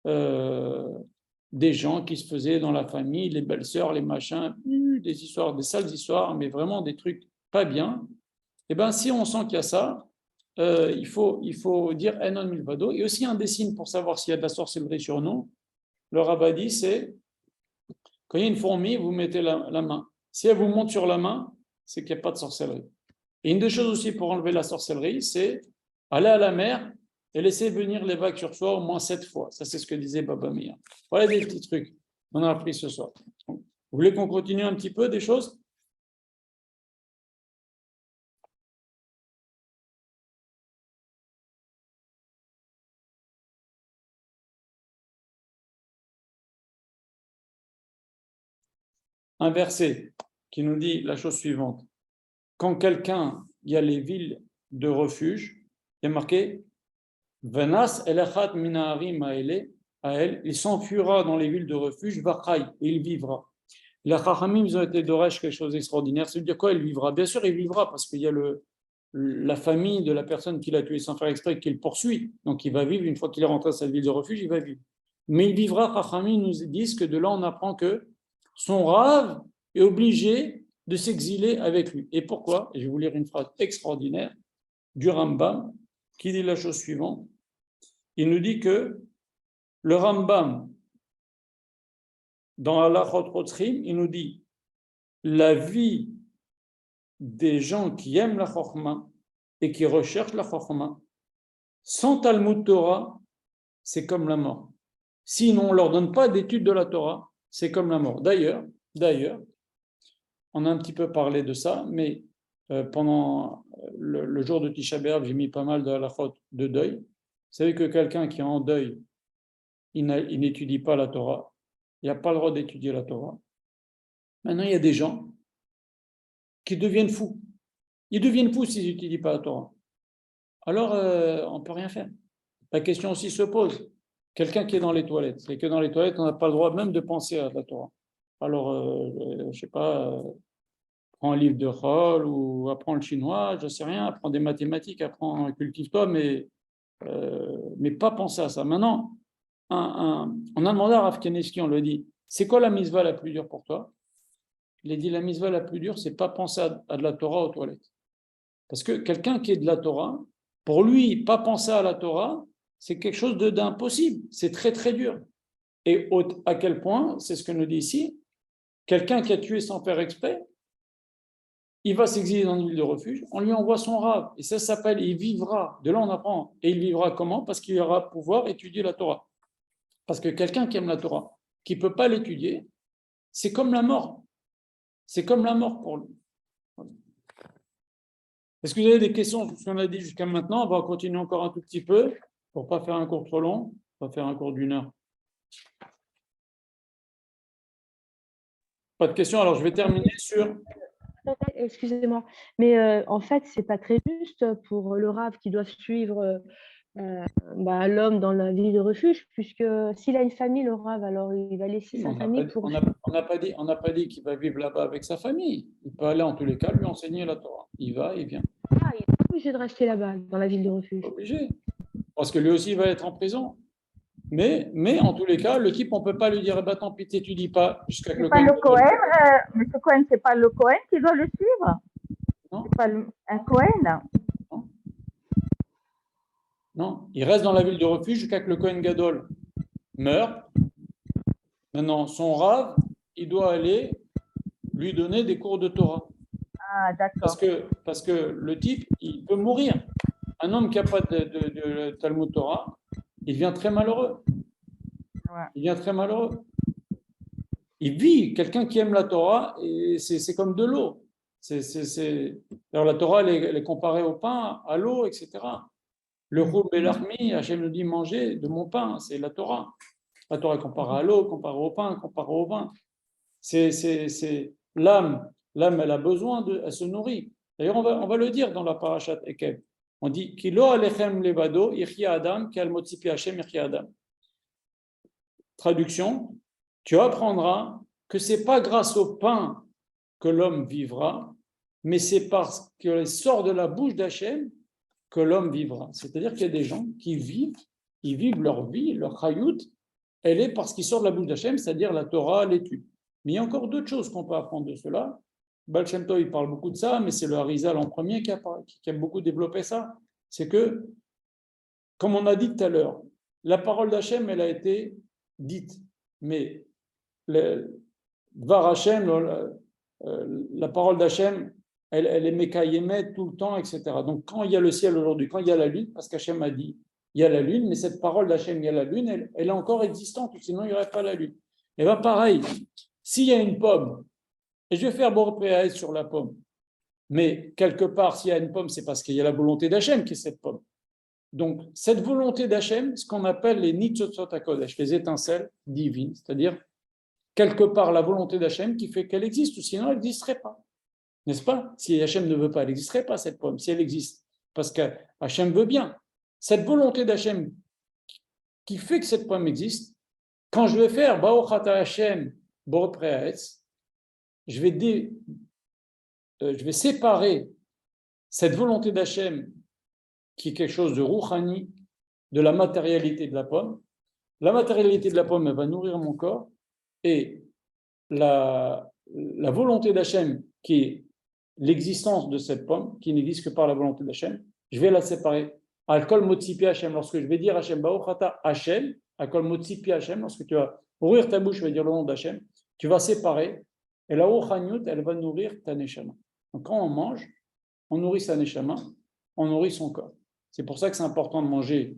des gens qui se faisaient dans la famille, les belles-sœurs, les machins, des histoires, des sales histoires, mais vraiment des trucs pas bien. Eh bien, si on sent qu'il y a ça, il faut dire Enon Milvado. Et aussi un des signes pour savoir s'il y a de la sorcellerie sur nous, le rabbin dit, c'est quand il y a une fourmi, vous mettez la main. Si elle vous monte sur la main, c'est qu'il n'y a pas de sorcellerie. Et une des choses aussi pour enlever la sorcellerie, c'est aller à la mer et laisser venir les vagues sur soi au moins 7 fois. Ça, c'est ce que disait Baba Mia. Voilà des petits trucs qu'on a appris ce soir. Vous voulez qu'on continue un petit peu des choses? Un verset qui nous dit la chose suivante. Quand quelqu'un, il y a les villes de refuge, il y a marqué Venas elechat minaharim ael, il s'enfuira dans les villes de refuge, vachai, et il vivra. Les Chachamim, ils ont été d'Oresh quelque chose d'extraordinaire. Ça veut dire quoi? Il vivra. Bien sûr, il vivra parce qu'il y a la famille de la personne qui l'a tué sans faire exprès qui le poursuit. Donc, il va vivre. Une fois qu'il est rentré à cette ville de refuge, il va vivre. Mais il vivra. Chachamim nous disent que de là, on apprend que son rave est obligé de s'exiler avec lui. Et pourquoi? Je vais vous lire une phrase extraordinaire du Rambam qui dit la chose suivante. Il nous dit que le Rambam, dans Halachot Rotzrim, il nous dit la vie des gens qui aiment la Chokhmah et qui recherchent la Chokhmah, sans Talmud Torah, c'est comme la mort. Sinon, on ne leur donne pas d'études de la Torah, c'est comme la mort. D'ailleurs, on a un petit peu parlé de ça, mais pendant le jour de Tisha B'Av, j'ai mis pas mal de halachot de deuil. Vous savez que quelqu'un qui est en deuil, il n'étudie pas la Torah. Il n'a pas le droit d'étudier la Torah. Maintenant, il y a des gens qui deviennent fous. Ils deviennent fous s'ils n'étudient pas la Torah. Alors, on ne peut rien faire. La question aussi se pose. Quelqu'un qui est dans les toilettes, c'est que dans les toilettes, on n'a pas le droit même de penser à la Torah. Alors, je ne sais pas, apprends un livre de Chol ou apprends le chinois, je ne sais rien, apprends des mathématiques, apprends, cultive-toi, mais pas penser à ça. Maintenant, on a demandé à Rav Keneski, on le dit, c'est quoi la mitzvah la plus dure pour toi? Il a dit, la mitzvah la plus dure, c'est pas penser à de la Torah aux toilettes. Parce que quelqu'un qui est de la Torah, pour lui, pas penser à la Torah, c'est quelque chose d'impossible. C'est très, très dur. Et à quel point, c'est ce que nous dit ici, quelqu'un qui a tué sans faire exprès, il va s'exiler dans une ville de refuge, on lui envoie son rave. Et ça s'appelle, il vivra. De là, on apprend. Et il vivra comment? Parce qu'il aura pouvoir étudier la Torah. Parce que quelqu'un qui aime la Torah, qui ne peut pas l'étudier, c'est comme la mort. C'est comme la mort pour lui. Est-ce que vous avez des questions sur ce qu'on a dit jusqu'à maintenant? On va continuer encore un tout petit peu pour ne pas faire un cours trop long. On va faire un cours d'1 heure. Pas de questions? Alors, je vais terminer sur... Excusez-moi, mais en fait, c'est pas très juste pour le rave qui doit suivre l'homme dans la ville de refuge, puisque s'il a une famille, le rave, alors il va laisser sa famille pour... On n'a pas dit qu'il va vivre là-bas avec sa famille. Il peut aller en tous les cas lui enseigner la Torah. Il va, il vient. Ah, il n'est pas obligé de rester là-bas, dans la ville de refuge. Pas obligé. Parce que lui aussi, il va être en prison. Mais en tous les cas, le type, on ne peut pas lui dire, bah, tant pis, tu n'étudies pas jusqu'à que le Cohen. Monsieur Cohen, c'est pas le Cohen qui doit le suivre? Non. C'est pas un Cohen? Non. Non, il reste dans la ville de refuge jusqu'à que le Cohen Gadol meurt. Maintenant, son rave, il doit aller lui donner des cours de Torah. Ah, d'accord. Parce que le type, il peut mourir. Un homme qui n'a pas de Talmud Torah, il devient très malheureux. Ouais. Il devient très malheureux. Il vit, quelqu'un qui aime la Torah, et c'est comme de l'eau. Alors la Torah, elle est comparée au pain, à l'eau, etc. Le Choub et l'Armi, Hachem nous dit manger de mon pain, c'est la Torah. La Torah est comparée à l'eau, comparée au pain, comparée au vin. C'est l'âme. L'âme, elle a besoin elle se nourrit. D'ailleurs, on va le dire dans la parashat Ekev. On dit Kilo alechem levado, ichya adam, ki al motzipi Hashem ichya adam. Traduction, tu apprendras que c'est pas grâce au pain que l'homme vivra, mais c'est parce qu'il sort de la bouche d'Hachem que l'homme vivra. C'est-à-dire qu'il y a des gens qui vivent, ils vivent leur vie, leur chayout, elle est parce qu'ils sortent de la bouche d'Hachem, c'est-à-dire la Torah, l'étude. Mais il y a encore d'autres choses qu'on peut apprendre de cela. Baal Shem Tov, il parle beaucoup de ça, mais c'est le Harizal en premier qui a beaucoup développé ça. C'est que, comme on a dit tout à l'heure, la parole d'Hachem, elle a été dite, mais Dvar Hachem, la parole d'Hachem, elle est Mekayemet tout le temps, etc. Donc, quand il y a le ciel aujourd'hui, quand il y a la lune, parce qu'Hachem a dit, il y a la lune, mais cette parole d'Hachem, il y a la lune, elle est encore existante, sinon il n'y aurait pas la lune. Et bien, pareil, s'il y a une pomme, et je vais faire Borpéaès sur la pomme, mais quelque part, s'il y a une pomme, c'est parce qu'il y a la volonté d'Hachem qui est cette pomme. Donc, cette volonté d'Hachem, ce qu'on appelle les Nitzotzot HaKodesh, les étincelles divines, c'est-à-dire quelque part la volonté d'Hachem qui fait qu'elle existe, ou sinon elle n'existerait pas. N'est-ce pas? Si Hachem ne veut pas, elle n'existerait pas, cette pomme, si elle existe, parce qu'Hachem veut bien. Cette volonté d'Hachem qui fait que cette pomme existe, quand je vais faire Baochata Hachem Borpreaetz, je vais séparer cette volonté d'Hachem qui est quelque chose de rouhani, de la matérialité de la pomme. La matérialité de la pomme, elle va nourrir mon corps, et la volonté d'Hachem, qui est l'existence de cette pomme, qui n'existe que par la volonté d'Hachem, je vais la séparer. Al-Kol Motzipi Hachem, lorsque je vais dire Hachem, Baochata Hachem, Al-Kol Motzipi Hachem, lorsque tu vas ouvrir ta bouche, je vais dire le nom d'Hachem, tu vas séparer, et la Rouhaniyut, elle va nourrir ta Neshama. Donc quand on mange, on nourrit sa Neshama, on nourrit son corps. C'est pour ça que c'est important de manger.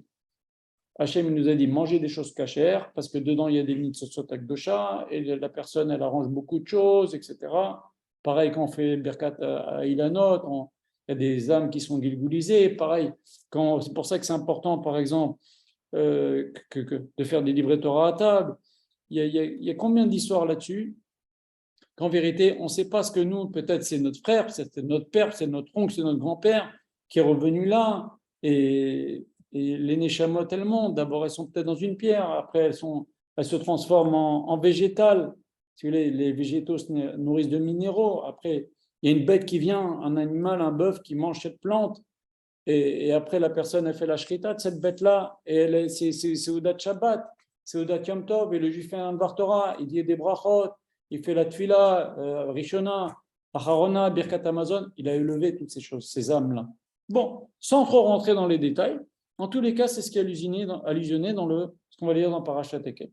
Hachem nous a dit manger des choses cachères, parce que dedans il y a des mitzvot akdosha, et la personne elle arrange beaucoup de choses, etc. Pareil quand on fait Birkat à Ilanot, il y a des âmes qui sont gilgoulisées. Pareil, c'est pour ça que c'est important, par exemple, de faire des livrets Torah à table. Il y a combien d'histoires là-dessus qu'en vérité, on ne sait pas ce que nous, peut-être c'est notre frère, c'est notre père, c'est notre oncle, c'est notre grand-père qui est revenu là, et les Neshamot, elles montent. D'abord, elles sont peut-être dans une pierre, après, elles se transforment en végétales. Si vous voulez, les végétaux se nourrissent de minéraux. Après, il y a une bête qui vient, un animal, un bœuf qui mange cette plante. Et après, la personne, elle fait la shrita de cette bête-là, et c'est Oudat Shabbat. Seudat Yom Tov, et le juif fait un Dvar Torah, il dit des brachot, il fait la tfila, Rishona, Acharona, Birkat Amazon, il a élevé toutes ces choses, ces âmes-là. Bon, sans trop rentrer dans les détails, en tous les cas, c'est ce qui est allusionné dans ce qu'on va lire dans Parashat Ekev.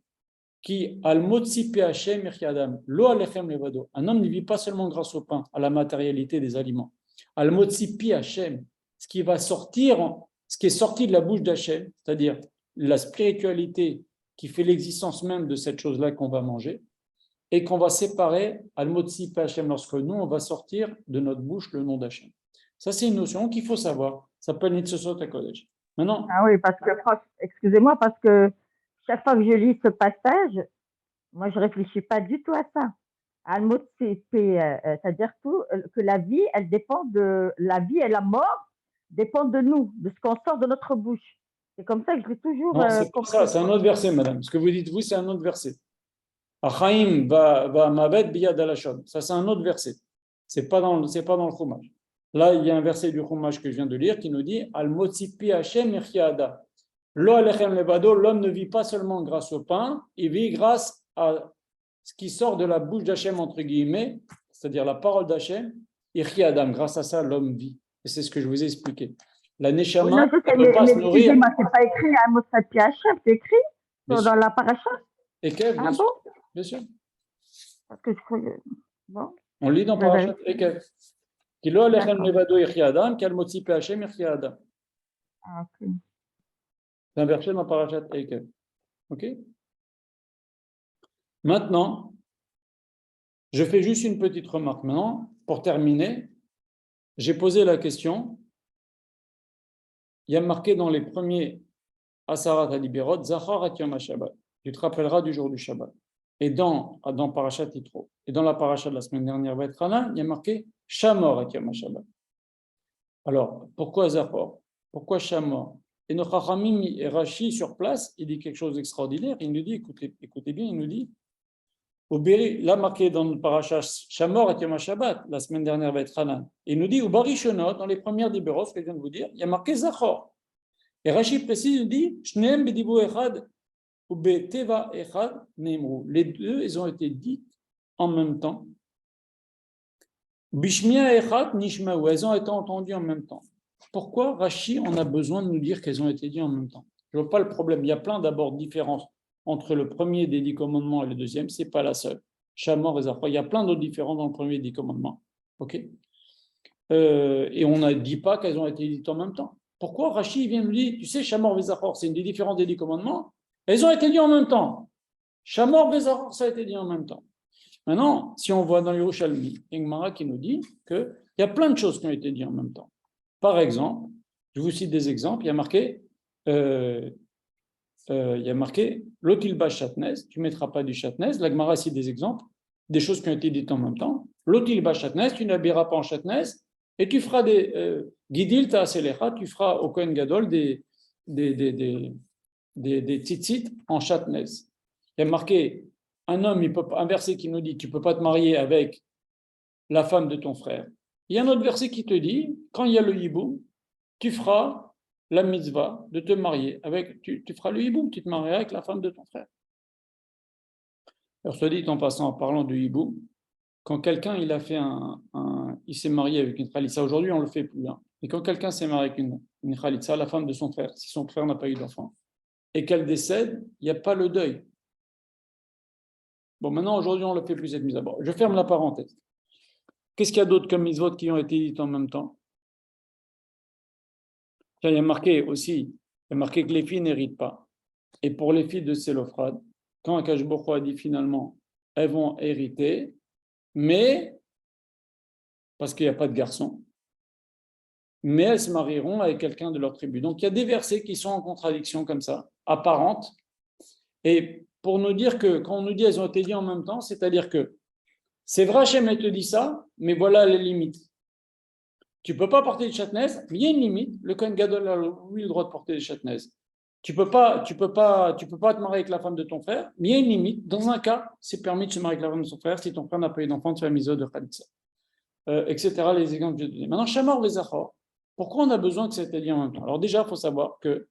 Qui al-motzi pe Hashem Adam, lo alechem levado. Un homme ne vit pas seulement grâce au pain, à la matérialité des aliments. Al-motzi pe Hashem, ce qui va sortir, ce qui est sorti de la bouche d'Hachem, c'est-à-dire la spiritualité qui fait l'existence même de cette chose-là qu'on va manger, et qu'on va séparer al-motzi pe Hashem lorsque nous, on va sortir de notre bouche le nom d'Hachem. Ça, c'est une notion qu'il faut savoir. Ça s'appelle Nitzosot HaKodesh. Maintenant. Ah oui, parce que, excusez-moi, parce que chaque fois que je lis ce passage, moi, je ne réfléchis pas du tout à ça. Al-Mot, c'est-à-dire que la vie, elle dépend de la vie et la mort dépendent de nous, de ce qu'on sort de notre bouche. C'est comme ça que je l'ai toujours Non, c'est pas ça, c'est un autre verset, madame. Ce que vous dites, vous, c'est un autre verset. Achaim va mabed biyad alashon. Ça, c'est un autre verset. C'est pas dans le Chumash. Là, il y a un verset du Chumash que je viens de lire qui nous dit Al-Motzi pi Hashem irchiada. Lo alechem levado, l'homme ne vit pas seulement grâce au pain, il vit grâce à ce qui sort de la bouche d'Hachem, entre guillemets, c'est-à-dire la parole d'Hachem, irchiadam. Grâce à ça, l'homme vit. Et c'est ce que je vous ai expliqué. La Neshama ne peut pas se nourrir. C'est pas écrit Al-Motzi pi Hashem, c'est écrit dans la paracha. Ekev, ah bon? Bien sûr. Parce que je croyais. Bon. On lit dans Parashat Ekev. Kilo alechem levado irchiadam, kal-motzi pi Hashem irchiadam. Ah, ok. C'est un verset dans Parashat Ekev. Ok? Maintenant, je fais juste une petite remarque. Maintenant, pour terminer, j'ai posé la question. Il y a marqué dans les premiers Asarat Alibérot, Zachar at Yom HaShabbat. Tu te rappelleras du jour du Shabbat. Et dans Parashat Yitro, et dans la Parashat de la semaine dernière, il y a marqué Shamor at Yom HaShabbat. Alors, pourquoi Zachar? Pourquoi Shamor? Et notre Chachamim et Rashi sur place, il dit quelque chose d'extraordinaire. Il nous dit, écoutez bien, il nous dit, là marqué dans le parasha Shamor et Yom HaShabbat, la semaine dernière va être Hanan. Il nous dit, au Barishonot, dans les premières Dibérot, ce que je viens de vous dire, il y a marqué Zachor. Et Rashi précise, il dit, Shneem bedibu echad ou beteva echad neimru. Les deux, ils ont été dites en même temps. Bishmia echad nishmaou, elles ont été entendues en même temps. Pourquoi Rashi, on a besoin de nous dire qu'elles ont été dites en même temps? Je ne vois pas le problème. Il y a plein d'abord de différences entre le premier des 10 commandements et le deuxième. Ce n'est pas la seule. Shamor et Zachor. Il y a plein d'autres différences dans le premier des 10 commandements. Okay, et on ne dit pas qu'elles ont été dites en même temps. Pourquoi Rashi vient nous dire, tu sais, Shamor et Zachor, c'est une des différences des 10 commandements. Elles ont été dites en même temps. Shamor et Zachor, ça a été dit en même temps. Maintenant, si on voit dans Yerushalmi, il y a Gemara qui nous dit qu'il y a plein de choses qui ont été dites en même temps. Par exemple, je vous cite des exemples, il y a marqué l'otilba chatnez, tu ne mettras pas du chatnez. La Gemara cite des exemples, des choses qui ont été dites en même temps. L'otilba chatnez, tu n'habilleras pas en chatnez, et tu feras des guidil ta'aselecha, tu feras au Kohen Gadol des tzitzit en chatnez. Il y a marqué un verset qui nous dit tu ne peux pas te marier avec la femme de ton frère. Il y a un autre verset qui te dit, quand il y a le hiboum, tu feras la mitzvah de te marier avec, tu feras le hiboum, tu te marieras avec la femme de ton frère. Alors, je te dis en passant, en parlant du hiboum, quand quelqu'un il a fait il s'est marié avec une khalitsa, aujourd'hui on ne le fait plus, hein. Et quand quelqu'un s'est marié avec une khalitsa, la femme de son frère, si son frère n'a pas eu d'enfant, et qu'elle décède, il n'y a pas le deuil. Bon, maintenant, aujourd'hui, on ne le fait plus cette mise à bord. Je ferme la parenthèse. Qu'est-ce qu'il y a d'autre comme mitzvot qui ont été dites en même temps? Il y a marqué aussi, que les filles n'héritent pas. Et pour les filles de Sélophrad, quand Akash Baruch Hu a dit finalement, elles vont hériter, mais, parce qu'il n'y a pas de garçon, mais elles se marieront avec quelqu'un de leur tribu. Donc il y a des versets qui sont en contradiction comme ça, apparentes. Et pour nous dire que, quand on nous dit elles ont été dites en même temps, c'est-à-dire que c'est vrai, Hachem te dit ça, mais voilà les limites. Tu ne peux pas porter des chatnez, mais il y a une limite. Le Kohen Gadol a le droit de porter des chatnez. Tu peux pas te marier avec la femme de ton frère, mais il y a une limite. Dans un cas, c'est permis de se marier avec la femme de son frère si ton frère n'a pas eu d'enfant, tu fais la mitzvah de Khalitsa, etc. Les exemples que je donne. Maintenant, Shamor et Zachor, pourquoi on a besoin que ça ait été dit en même temps? Alors déjà, il faut savoir que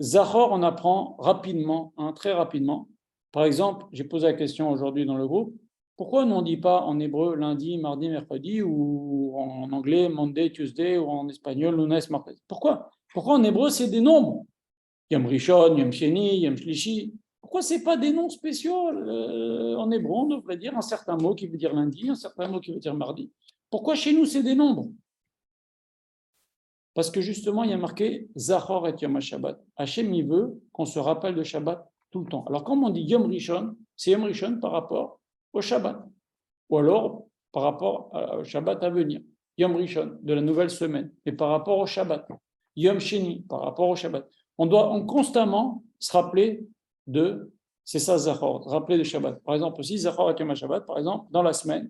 Zahor, on apprend rapidement, hein, très rapidement. Par exemple, j'ai posé la question aujourd'hui dans le groupe, pourquoi on ne dit pas en hébreu lundi, mardi, mercredi, ou en anglais Monday, Tuesday, ou en espagnol lunes, martes? Pourquoi en hébreu c'est des nombres? Yom Rishon, Yom Sheni, Yom Shlishi. Pourquoi ce n'est pas des noms spéciaux? En hébreu, on devrait dire un certain mot qui veut dire lundi, un certain mot qui veut dire mardi. Pourquoi chez nous c'est des nombres? Parce que justement, il y a marqué Zachor et Yom HaShabbat. Hachem, il veut qu'on se rappelle de Shabbat tout le temps. Alors, quand on dit Yom Rishon, c'est Yom Rishon par rapport au Shabbat. Ou alors, par rapport au Shabbat à venir. Yom Rishon, de la nouvelle semaine. Et par rapport au Shabbat. Yom Sheni, par rapport au Shabbat. On doit constamment se rappeler de, c'est ça Zachor, rappeler de Shabbat. Par exemple, aussi, Zachor et Yom HaShabbat, par exemple, dans la semaine,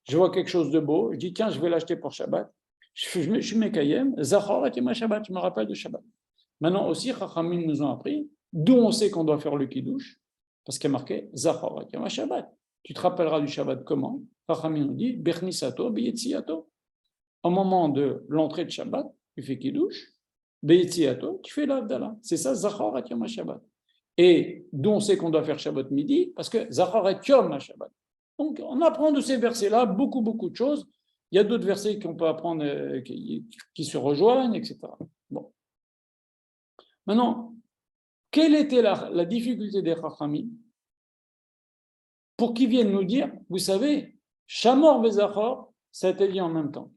je vois quelque chose de beau, je dis, tiens, je vais l'acheter pour Shabbat. Je suis Mekayem, Zachor et Yom HaShabbat, je me rappelle de Shabbat. Maintenant aussi, Chachamim nous ont appris, d'où on sait qu'on doit faire le Kiddush, parce qu'il y a marqué Zachor et Yom HaShabbat. Tu te rappelleras du Shabbat comment? Chachamim nous dit, Bernisato, Beyetziato. Au moment de l'entrée de Shabbat, tu fais Kiddush, Beyetziato, tu fais l'Avdallah. C'est ça, Zachor et Yom HaShabbat. Et d'où on sait qu'on doit faire Shabbat midi, parce que Zachor et Yom HaShabbat. Donc, on apprend de ces versets-là beaucoup de choses. Il y a d'autres versets qu'on peut apprendre qui se rejoignent, etc. Bon. Maintenant, quelle était la difficulté des Chachamim pour qu'ils viennent nous dire, vous savez, Shamor Bezachor, ça a été dit en même temps.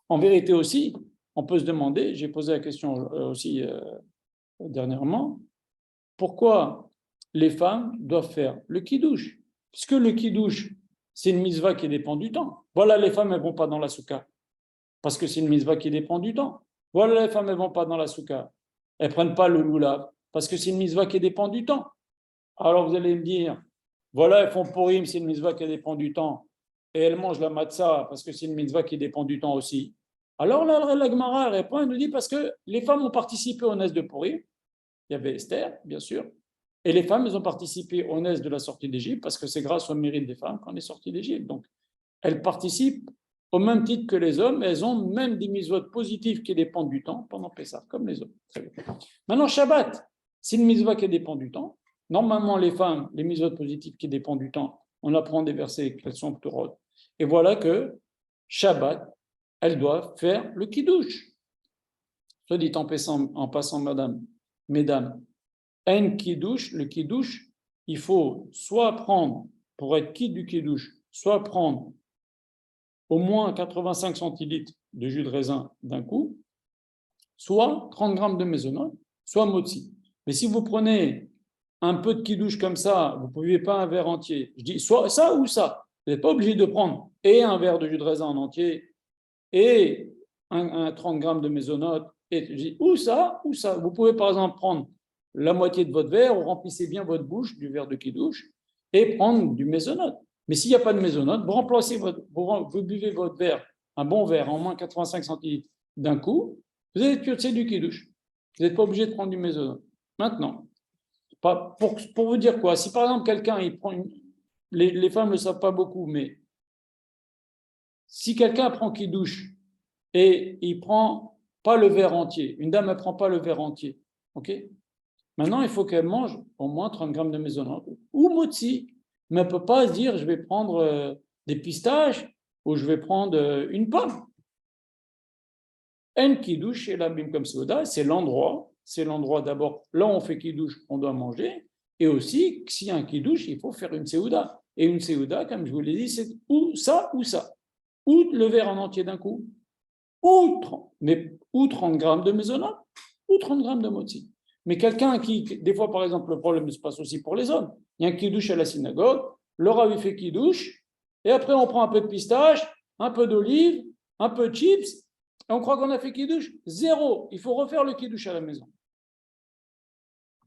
En vérité aussi, on peut se demander, j'ai posé la question aussi dernièrement, pourquoi les femmes doivent faire le Kiddush? Puisque le Kiddush, c'est une mitzvah qui dépend du temps. Voilà, les femmes, elles ne vont pas dans la souka, parce que c'est une mitzvah qui dépend du temps. Voilà, les femmes, elles ne vont pas dans la souka. Elles ne prennent pas le loulav, parce que c'est une mitzvah qui dépend du temps. Alors vous allez me dire, voilà, elles font Purim, c'est une mitzvah qui dépend du temps. Et elles mangent la matzah, parce que c'est une mitzvah qui dépend du temps aussi. Alors là, la Gemara répond, elle nous dit, parce que les femmes ont participé au Nes de Purim. Il y avait Esther, bien sûr. Et les femmes, elles ont participé au Nes de la sortie d'Égypte, parce que c'est grâce au mérite des femmes qu'on est sorti d'Égypte. Donc, elles participent au même titre que les hommes, elles ont même des mitzvot positives qui dépendent du temps pendant Pessah, comme les hommes. Très bien. Maintenant, Shabbat, c'est une mitzvah qui dépend du temps. Normalement, les femmes, les mitzvot positives qui dépendent du temps, on apprend des versets qu'elles sont Torah. Et voilà que Shabbat, elles doivent faire le Kiddush. Soit dit en passant, mesdames, un Kiddush, le Kiddush, il faut soit prendre, pour être quitte du Kiddush, soit prendre au moins 85 centilitres de jus de raisin d'un coup, soit 30 grammes de maisonnote, soit motzi. Mais si vous prenez un peu de kidouche comme ça, vous ne pouvez pas un verre entier. Je dis soit ça ou ça. Vous n'êtes pas obligé de prendre et un verre de jus de raisin en entier et un 30 grammes de maisonnote. Et je dis ou ça ou ça. Vous pouvez par exemple prendre la moitié de votre verre ou remplissez bien votre bouche du verre de kidouche et prendre du maisonnote. Mais s'il n'y a pas de maisonnote, vous buvez votre verre, un bon verre, en moins 85 centilitres d'un coup, vous êtes c'est du kidouche. Vous n'êtes pas obligé de prendre du maisonnote. Maintenant, pour vous dire quoi, si par exemple quelqu'un, il prend les femmes ne le savent pas beaucoup, mais si quelqu'un prend kidouche et il ne prend pas le verre entier, une dame ne prend pas le verre entier, ok? Maintenant, il faut qu'elle mange au moins 30 grammes de maisonnote ou motzi. Mais elle ne peut pas se dire, je vais prendre des pistaches ou je vais prendre une pomme. En kidouche et la bim comme soda, c'est l'endroit d'abord, là on fait kidouche, on doit manger, et aussi, s'il y a un kidouche, il faut faire une séouda. Et une séouda, comme je vous l'ai dit, c'est ou ça, ou le verre en entier d'un coup, ou 30 grammes de maisonnote, ou 30 grammes de motzi. Mais quelqu'un qui, des fois par exemple, le problème se passe aussi pour les hommes. Il y a un kidouche à la synagogue, le rav fait kidouche, et après on prend un peu de pistache, un peu d'olive, un peu de chips, et on croit qu'on a fait kidouche. Zéro. Il faut refaire le kidouche à la maison.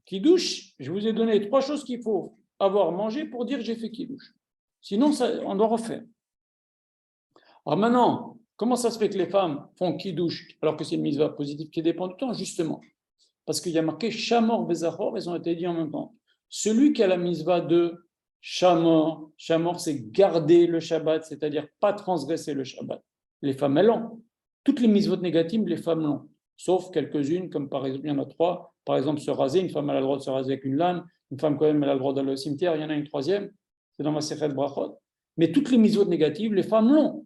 Kidouche, je vous ai donné 3 choses qu'il faut avoir mangé pour dire j'ai fait kidouche. Sinon, on doit refaire. Alors maintenant, comment ça se fait que les femmes font kidouche alors que c'est une mitzvah positive qui dépend du temps? Justement, parce qu'il y a marqué Shamor Bezachor, elles ont été dit en même temps. Celui qui a la mitzvah de Shamor, c'est garder le Shabbat, c'est-à-dire pas transgresser le Shabbat. Les femmes, elles l'ont. Toutes les mitzvot négatives, les femmes l'ont. sauf quelques-unes, comme par exemple, il y en a 3, par exemple, se raser, une femme a le droit de se raser avec une lame, une femme quand même elle a le droit d'aller au cimetière, il y en a une troisième, c'est dans ma Masechet Brachot. Mais toutes les mitzvot négatives, les femmes l'ont.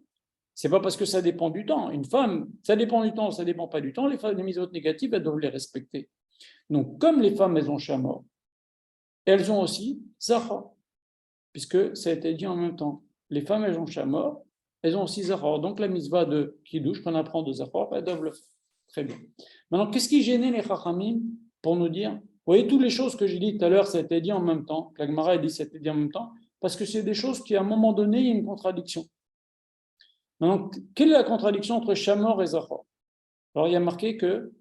C'est pas parce que ça dépend du temps. Une femme, ça dépend du temps, ça dépend pas du temps, les mitzvot négatives, elles doivent les respecter. Donc, comme les femmes, elles ont Shamor, elles ont aussi Zachor, puisque ça a été dit en même temps. Les femmes, elles ont Shamor, elles ont aussi Zachor. Donc, la mitzvah de Kiddush, qu'on apprend de Zachor, elles doivent le faire. Très bien. Maintenant, qu'est-ce qui gênait les Chachamim pour nous dire, vous voyez, toutes les choses que j'ai dit tout à l'heure, ça a été dit en même temps, la Gemara a dit ça a été dit en même temps, parce que c'est des choses qui, à un moment donné, il y a une contradiction. Maintenant, quelle est la contradiction entre Shamor et Zachor? Alors, il y a marqué que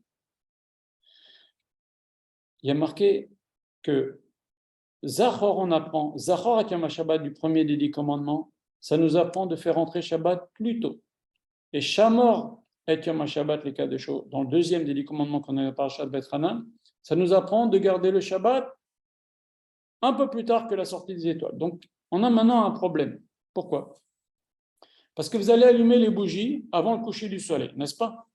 Zachor, on apprend, Zachor et Yom HaShabbat du premier des 10 commandements, ça nous apprend de faire entrer Shabbat plus tôt. Et Shamor et Yom HaShabbat, les cas de chaud, dans le deuxième des 10 commandements qu'on a par Shabbat Hanan, ça nous apprend de garder le Shabbat un peu plus tard que la sortie des étoiles. Donc, on a maintenant un problème. Pourquoi? Parce que vous allez allumer les bougies avant le coucher du soleil, n'est-ce pas?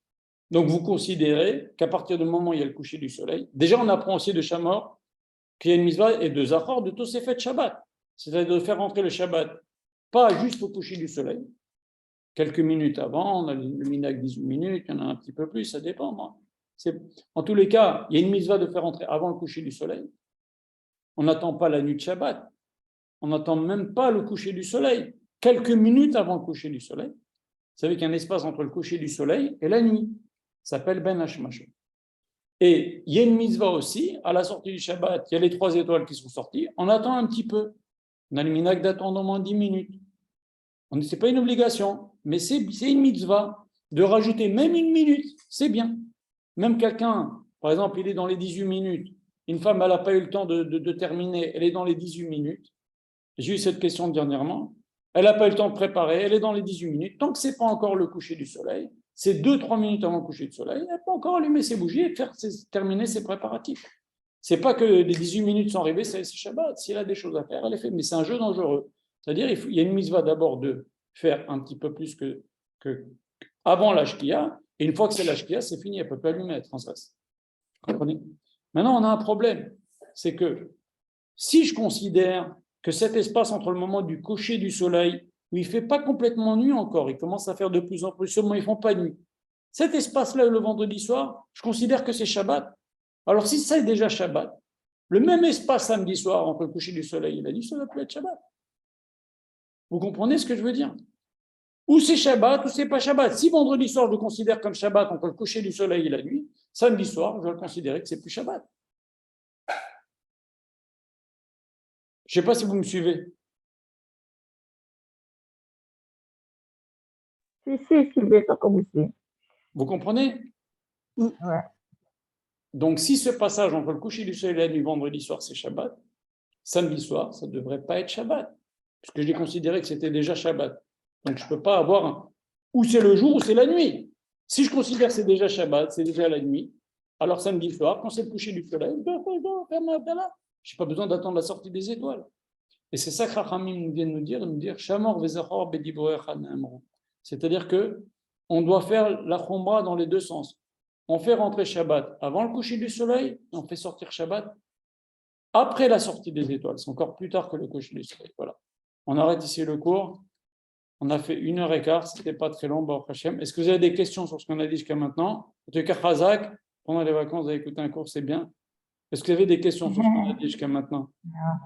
Donc, vous considérez qu'à partir du moment où il y a le coucher du soleil, déjà on apprend aussi de Shamor qu'il y a une mitzvah et de Zachor de Tosefet Shabbat, c'est-à-dire de faire entrer le Shabbat, pas juste au coucher du soleil, quelques minutes avant, on a le minhag 18 minutes, il y en a un petit peu plus, ça dépend. Moi. En tous les cas, il y a une mitzvah de faire entrer avant le coucher du soleil. On n'attend pas la nuit de Shabbat, on n'attend même pas le coucher du soleil, quelques minutes avant le coucher du soleil. Vous savez qu'il y a un espace entre le coucher du soleil et la nuit, ça s'appelle Ben Hashmashon. Et il y a une mitzvah aussi, à la sortie du Shabbat, il y a les 3 étoiles qui sont sorties, on attend un petit peu. On a le minhag d'attendre au moins 10 minutes. Ce n'est pas une obligation, mais c'est une mitzvah de rajouter même une minute, c'est bien. Même quelqu'un, par exemple, il est dans les 18 minutes, une femme, elle n'a pas eu le temps de terminer, elle est dans les 18 minutes. J'ai eu cette question dernièrement. Elle n'a pas eu le temps de préparer, elle est dans les 18 minutes. Tant que ce n'est pas encore le coucher du soleil, c'est 2-3 minutes avant le coucher du soleil, elle peut encore allumer ses bougies et terminer ses préparatifs. Ce n'est pas que les 18 minutes sont arrivées, c'est Shabbat. Si elle a des choses à faire, elle les fait. Mais c'est un jeu dangereux. C'est-à-dire il y a une mitzvah d'abord de faire un petit peu plus que avant la shkia, et une fois que c'est la shkia, c'est fini, elle ne peut pas allumer, elle transgresse. Comprenez? Maintenant, on a un problème. C'est que si je considère que cet espace entre le moment du coucher du soleil, où il ne fait pas complètement nuit encore, il commence à faire de plus en plus, seulement ils ne font pas nuit. Cet espace-là, le vendredi soir, je considère que c'est Shabbat. Alors si c'est déjà Shabbat, le même espace samedi soir entre le coucher du soleil et la nuit, ça va plus être Shabbat. Vous comprenez ce que je veux dire? Ou c'est Shabbat ou c'est pas Shabbat. Si vendredi soir, je le considère comme Shabbat entre le coucher du soleil et la nuit, samedi soir, je vais le considérer que c'est plus Shabbat. Je ne sais pas si vous me suivez. Si, Vous comprenez? ouais. Donc, si ce passage entre le coucher du soleil et la nuit, vendredi soir, c'est Shabbat, samedi soir, ça ne devrait pas être Shabbat, puisque j'ai considéré que c'était déjà Shabbat. Donc, je ne peux pas avoir ou c'est le jour ou c'est la nuit. Si je considère que c'est déjà Shabbat, c'est déjà la nuit, alors samedi soir, quand c'est le coucher du soleil, je n'ai pas besoin d'attendre la sortie des étoiles. Et c'est ça que Chachamim vient de nous dire, Shamor vezachor bediborecha ne'emru. C'est-à-dire que on doit faire la chombra dans les deux sens. On fait rentrer Shabbat avant le coucher du soleil, et on fait sortir Shabbat après la sortie des étoiles. C'est encore plus tard que le coucher du soleil. Voilà. On arrête ici le cours. On a fait 1h15, ce n'était pas très long. Est-ce que vous avez des questions sur ce qu'on a dit jusqu'à maintenant? En tout cas, Khazak, pendant les vacances, vous avez écouté un cours, c'est bien. Est-ce que vous avez des questions sur ce qu'on a dit jusqu'à maintenant?